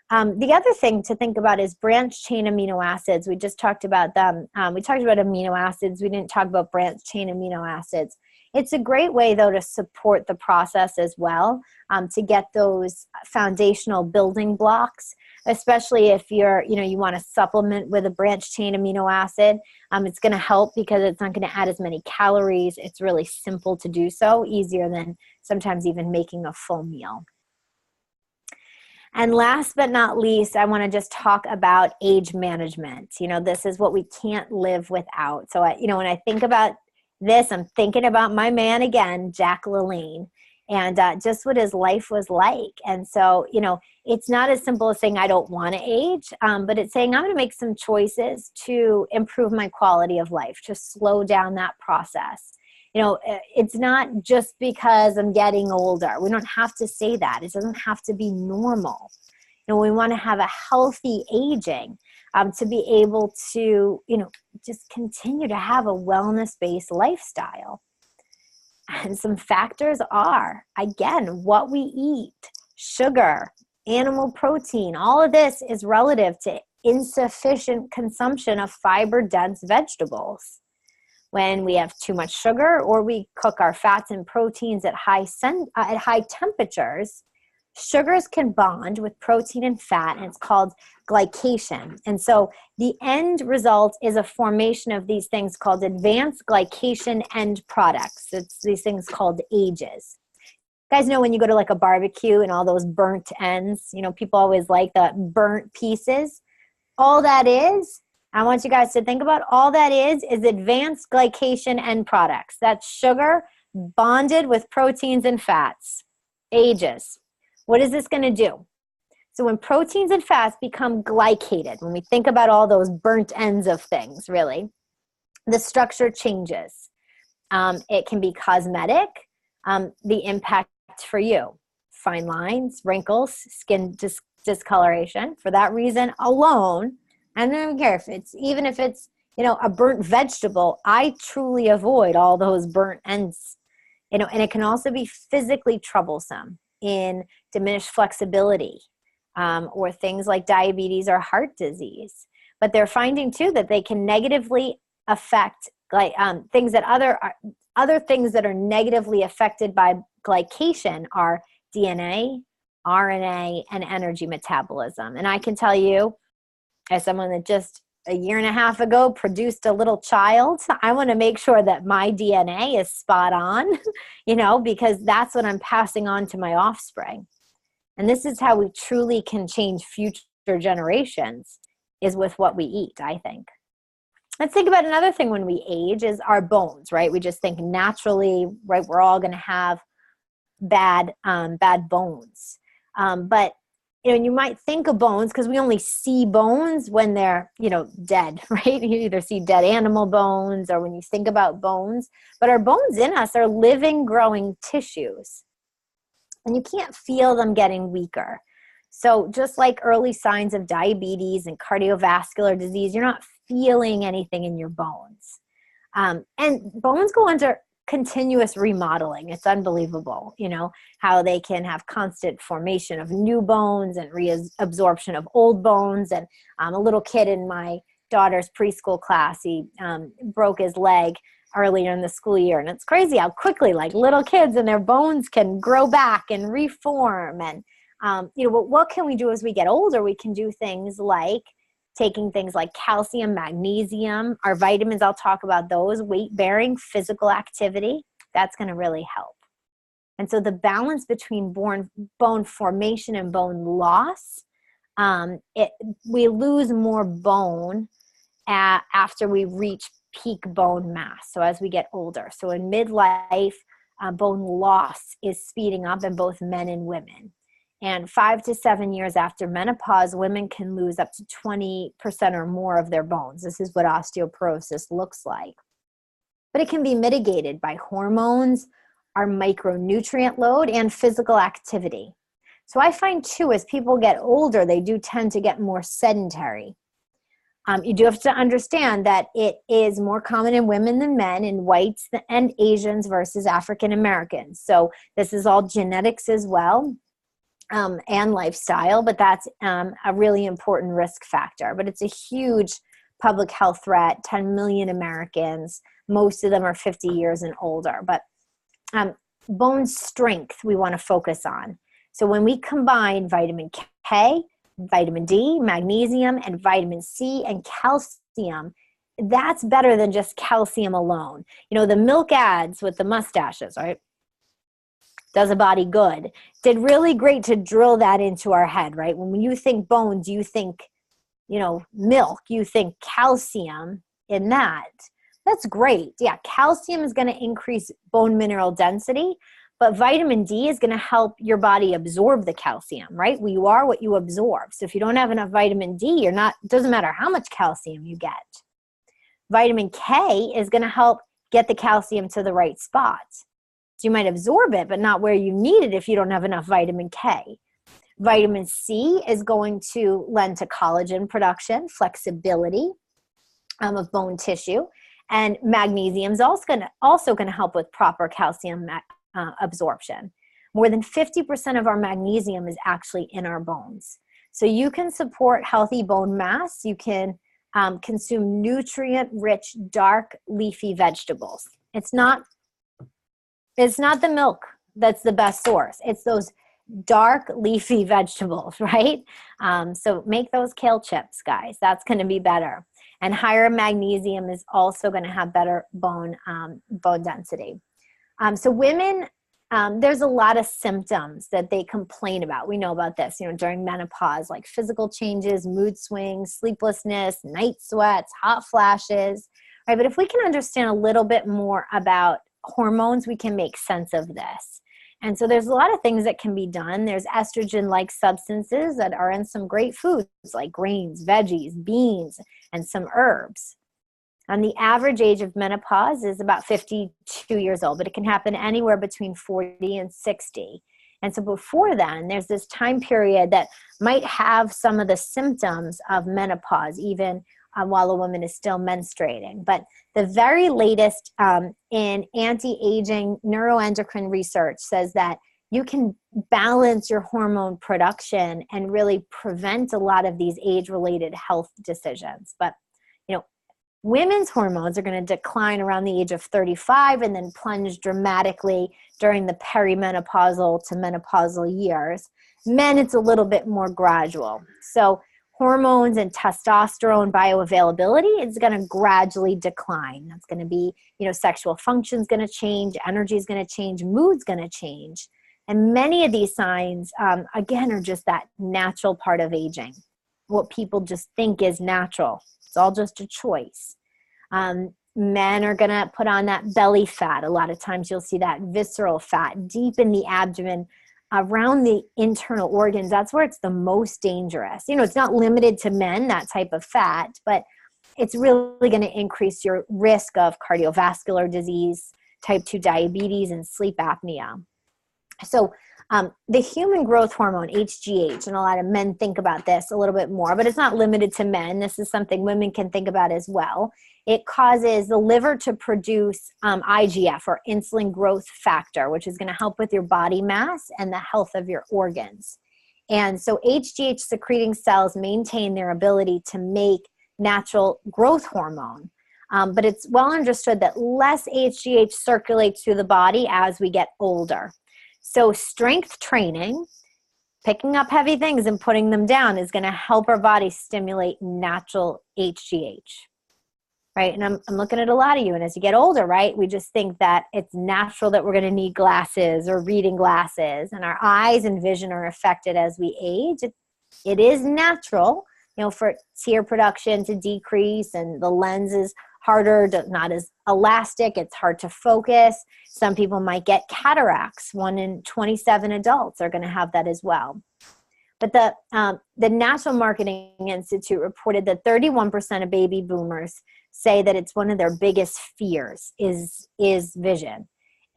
The other thing to think about is branched chain amino acids. We just talked about them. We talked about amino acids. We didn't talk about branched chain amino acids. It's a great way, though, to support the process as well, to get those foundational building blocks, especially if you're, you want to supplement with a branched chain amino acid. It's going to help because it's not going to add as many calories. It's really simple to do so, easier than sometimes even making a full meal. And last but not least, I want to just talk about age management. This is what we can't live without. So, when I think about this, I'm thinking about my man again, Jack LaLanne, and just what his life was like. And so, it's not as simple as saying I don't want to age, but it's saying I'm going to make some choices to improve my quality of life, to slow down that process. It's not just because I'm getting older. We don't have to say that. It doesn't have to be normal. We want to have a healthy aging, to be able to, just continue to have a wellness-based lifestyle. And some factors are, again, what we eat, sugar, animal protein. All of this is relative to insufficient consumption of fiber-dense vegetables. When we have too much sugar or we cook our fats and proteins at high temperatures, sugars can bond with protein and fat, and it's called glycation. And so the end result is a formation of these things called advanced glycation end products. It's these things called AGEs. You guys know when you go to like a barbecue and all those burnt ends, people always like the burnt pieces. All that is, I want you guys to think about, all that is advanced glycation end products. That's sugar bonded with proteins and fats. AGEs. What is this going to do? So when proteins and fats become glycated, when we think about all those burnt ends of things, really, the structure changes. It can be cosmetic. The impact for you: fine lines, wrinkles, skin discoloration. For that reason alone, and I don't care if it's a burnt vegetable, I truly avoid all those burnt ends. And it can also be physically troublesome in diminished flexibility, or things like diabetes or heart disease. But they're finding too that they can negatively affect things that other things that are negatively affected by glycation are DNA, RNA, and energy metabolism. And I can tell you, as someone that just a year and a half ago produced a little child, I want to make sure that my DNA is spot on, because that's what I'm passing on to my offspring. And this is how we truly can change future generations, is with what we eat, I think. Let's think about another thing when we age is our bones, right? We just think naturally, right, we're all going to have bad bones. But you might think of bones because we only see bones when they're, dead, right? You either see dead animal bones or when you think about bones. But our bones in us are living, growing tissues. And you can't feel them getting weaker. So just like early signs of diabetes and cardiovascular disease, you're not feeling anything in your bones. And bones go under continuous remodeling. It's unbelievable, how they can have constant formation of new bones and reabsorption of old bones. And a little kid in my daughter's preschool class, he broke his leg earlier in the school year. And it's crazy how quickly little kids and their bones can grow back and reform. And, what can we do as we get older? We can do things like taking things like calcium, magnesium, our vitamins, I'll talk about those, weight-bearing, physical activity, that's going to really help. And so the balance between bone formation and bone loss, we lose more bone after we reach peak bone mass, so as we get older. So in midlife, bone loss is speeding up in both men and women. And 5 to 7 years after menopause, women can lose up to 20% or more of their bones. This is what osteoporosis looks like. But it can be mitigated by hormones, our micronutrient load, and physical activity. So I find too, as people get older, they do tend to get more sedentary. You do have to understand that it is more common in women than men, in whites and Asians versus African Americans. So this is all genetics as well, and lifestyle, but that's a really important risk factor. But it's a huge public health threat, 10 million Americans. Most of them are 50 years and older. But bone strength we want to focus on. So when we combine vitamin K, vitamin D, magnesium, and vitamin C and calcium, that's better than just calcium alone. You know, the milk ads with the mustaches, right? Does a body good. Did really great to drill that into our head, right? When you think bones, you think, you know, milk, you think calcium in that. That's great. Yeah, calcium is going to increase bone mineral density, but vitamin D is going to help your body absorb the calcium, right? Well, you are what you absorb. So if you don't have enough vitamin D, you're not, it doesn't matter how much calcium you get. Vitamin K is going to help get the calcium to the right spot. So you might absorb it, but not where you need it if you don't have enough vitamin K. Vitamin C is going to lend to collagen production, flexibility of bone tissue. And magnesium is also going to help with proper calcium absorption. More than 50% of our magnesium is actually in our bones. So you can support healthy bone mass. You can consume nutrient-rich, dark, leafy vegetables. It's not the milk that's the best source. It's those dark, leafy vegetables, right? So make those kale chips, guys. That's going to be better. And higher magnesium is also going to have better bone density. So women, there's a lot of symptoms that they complain about. We know about this, you know, during menopause, like physical changes, mood swings, sleeplessness, night sweats, hot flashes, right? But if we can understand a little bit more about hormones, we can make sense of this. And so there's a lot of things that can be done. There's estrogen-like substances that are in some great foods like grains, veggies, beans, and some herbs. And the average age of menopause is about 52 years old, but it can happen anywhere between 40 and 60. And so before then, there's this time period that might have some of the symptoms of menopause, even while a woman is still menstruating. But the very latest in anti-aging neuroendocrine research says that you can balance your hormone production and really prevent a lot of these age-related health decisions. But, you know, women's hormones are going to decline around the age of 35 and then plunge dramatically during the perimenopausal to menopausal years. Men, it's a little bit more gradual. So hormones and testosterone bioavailability is going to gradually decline. That's going to be, you know, sexual function is going to change, energy is going to change, mood's going to change. And many of these signs, again, are just that natural part of aging. What people just think is natural. It's all just a choice. Men are going to put on that belly fat. A lot of times you'll see that visceral fat deep in the abdomen, around the internal organs. That's where it's the most dangerous. You know, it's not limited to men, that type of fat, but it's really going to increase your risk of cardiovascular disease, type 2 diabetes, and sleep apnea. So the human growth hormone, HGH, and a lot of men think about this a little bit more, but it's not limited to men. This is something women can think about as well. It causes the liver to produce IGF, or insulin growth factor, which is going to help with your body mass and the health of your organs. And so HGH secreting cells maintain their ability to make natural growth hormone. But it's well understood that less HGH circulates through the body as we get older. So strength training, picking up heavy things and putting them down, is going to help our body stimulate natural HGH. Right? And I'm looking at a lot of you, and as you get older, right, we just think that it's natural that we're going to need glasses or reading glasses, and our eyes and vision are affected as we age. It is natural, you know, for tear production to decrease, and the lens is harder, not as elastic, it's hard to focus. Some people might get cataracts. 1 in 27 adults are going to have that as well. But the National Marketing Institute reported that 31% of baby boomers say that it's one of their biggest fears is vision.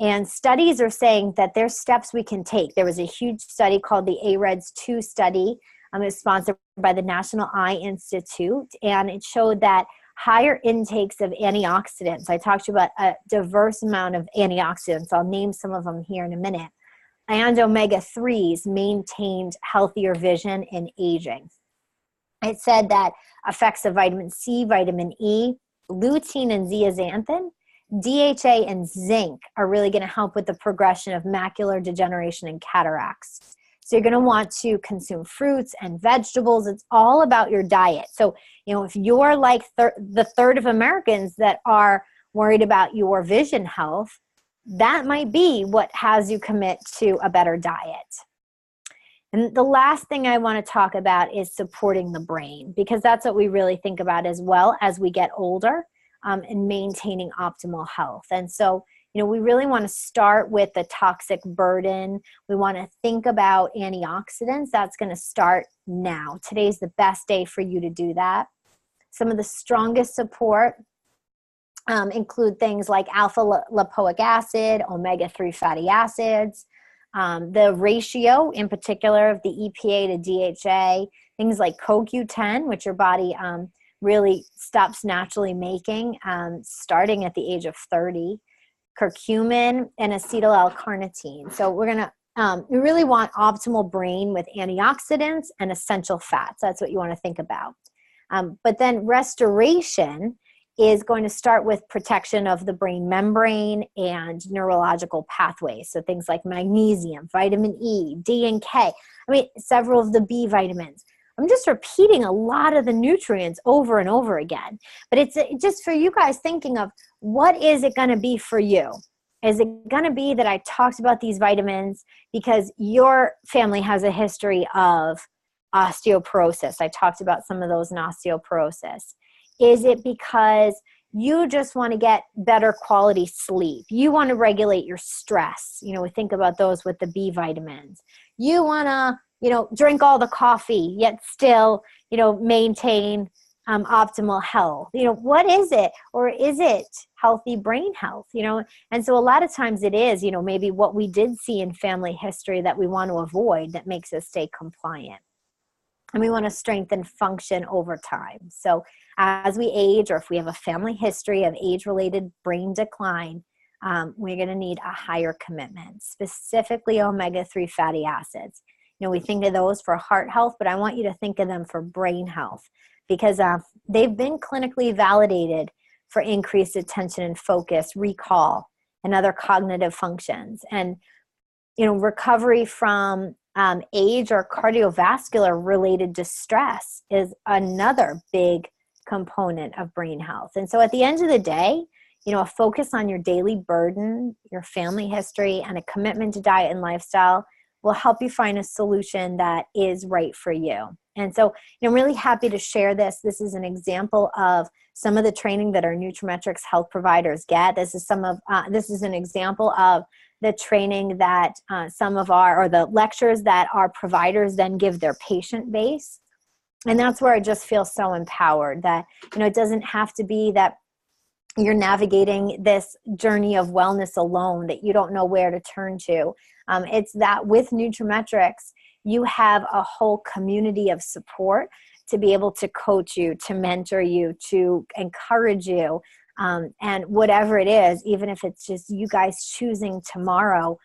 And studies are saying that there's steps we can take. There was a huge study called the AREDS 2 study. It was sponsored by the National Eye Institute, and it showed that higher intakes of antioxidants. I talked to you about a diverse amount of antioxidants. I'll name some of them here in a minute. And omega-3s maintained healthier vision and aging. It said that effects of vitamin C, vitamin E, lutein and zeaxanthin, DHA and zinc are really going to help with the progression of macular degeneration and cataracts. So you're going to want to consume fruits and vegetables. It's all about your diet. So, if you're like the third of Americans that are worried about your vision health, that might be what has you commit to a better diet. And the last thing I want to talk about is supporting the brain, because that's what we really think about as well as we get older, and maintaining optimal health. And so, we really want to start with the toxic burden. We want to think about antioxidants. That's going to start now. Today's the best day for you to do that. Some of the strongest support include things like alpha lipoic acid, omega-3 fatty acids, the ratio in particular of the EPA to DHA, things like CoQ10, which your body really stops naturally making starting at the age of 30, curcumin, and acetyl L-carnitine. So we're going to, we really want optimal brain with antioxidants and essential fats. That's what you want to think about. But then restoration is going to start with protection of the brain membrane and neurological pathways. So things like magnesium, vitamin E, D and K. Several of the B vitamins. I'm just repeating a lot of the nutrients over and over again. But it's just for you guys thinking of, what is it going to be for you? Is it going to be that I talked about these vitamins because your family has a history of osteoporosis? I talked about some of those in osteoporosis. Is it because you just want to get better quality sleep? You want to regulate your stress. We think about those with the B vitamins. You want to, drink all the coffee, yet still, maintain optimal health. What is it? Or is it healthy brain health? And so a lot of times it is, maybe what we did see in family history that we want to avoid that makes us stay compliant. And we want to strengthen function over time. So as we age, or if we have a family history of age-related brain decline, we're going to need a higher commitment, specifically omega-3 fatty acids. We think of those for heart health, but I want you to think of them for brain health, because they've been clinically validated for increased attention and focus, recall, and other cognitive functions. And, recovery from age or cardiovascular related distress is another big component of brain health. And so at the end of the day, a focus on your daily burden, your family history, and a commitment to diet and lifestyle will help you find a solution that is right for you. And so I'm really happy to share this. This is an example of some of the training that our nutraMetrix health providers get. This is an example of the training that the lectures that our providers then give their patient base. And that's where I just feel so empowered that, it doesn't have to be that you're navigating this journey of wellness alone, that you don't know where to turn to. It's that with nutraMetrix, you have a whole community of support to be able to coach you, to mentor you, to encourage you. And whatever it is, even if it's just you guys choosing tomorrow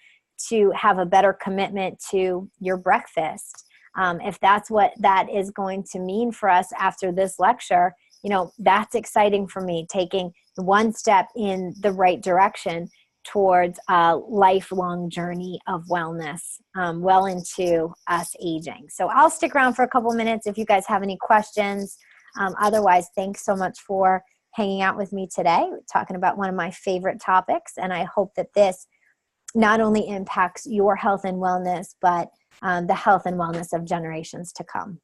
to have a better commitment to your breakfast, if that's what that is going to mean for us after this lecture, that's exciting for me, taking one step in the right direction towards a lifelong journey of wellness, well into us aging. So I'll stick around for a couple minutes if you guys have any questions. Otherwise, thanks so much for hanging out with me today, talking about one of my favorite topics. And I hope that this not only impacts your health and wellness, but the health and wellness of generations to come.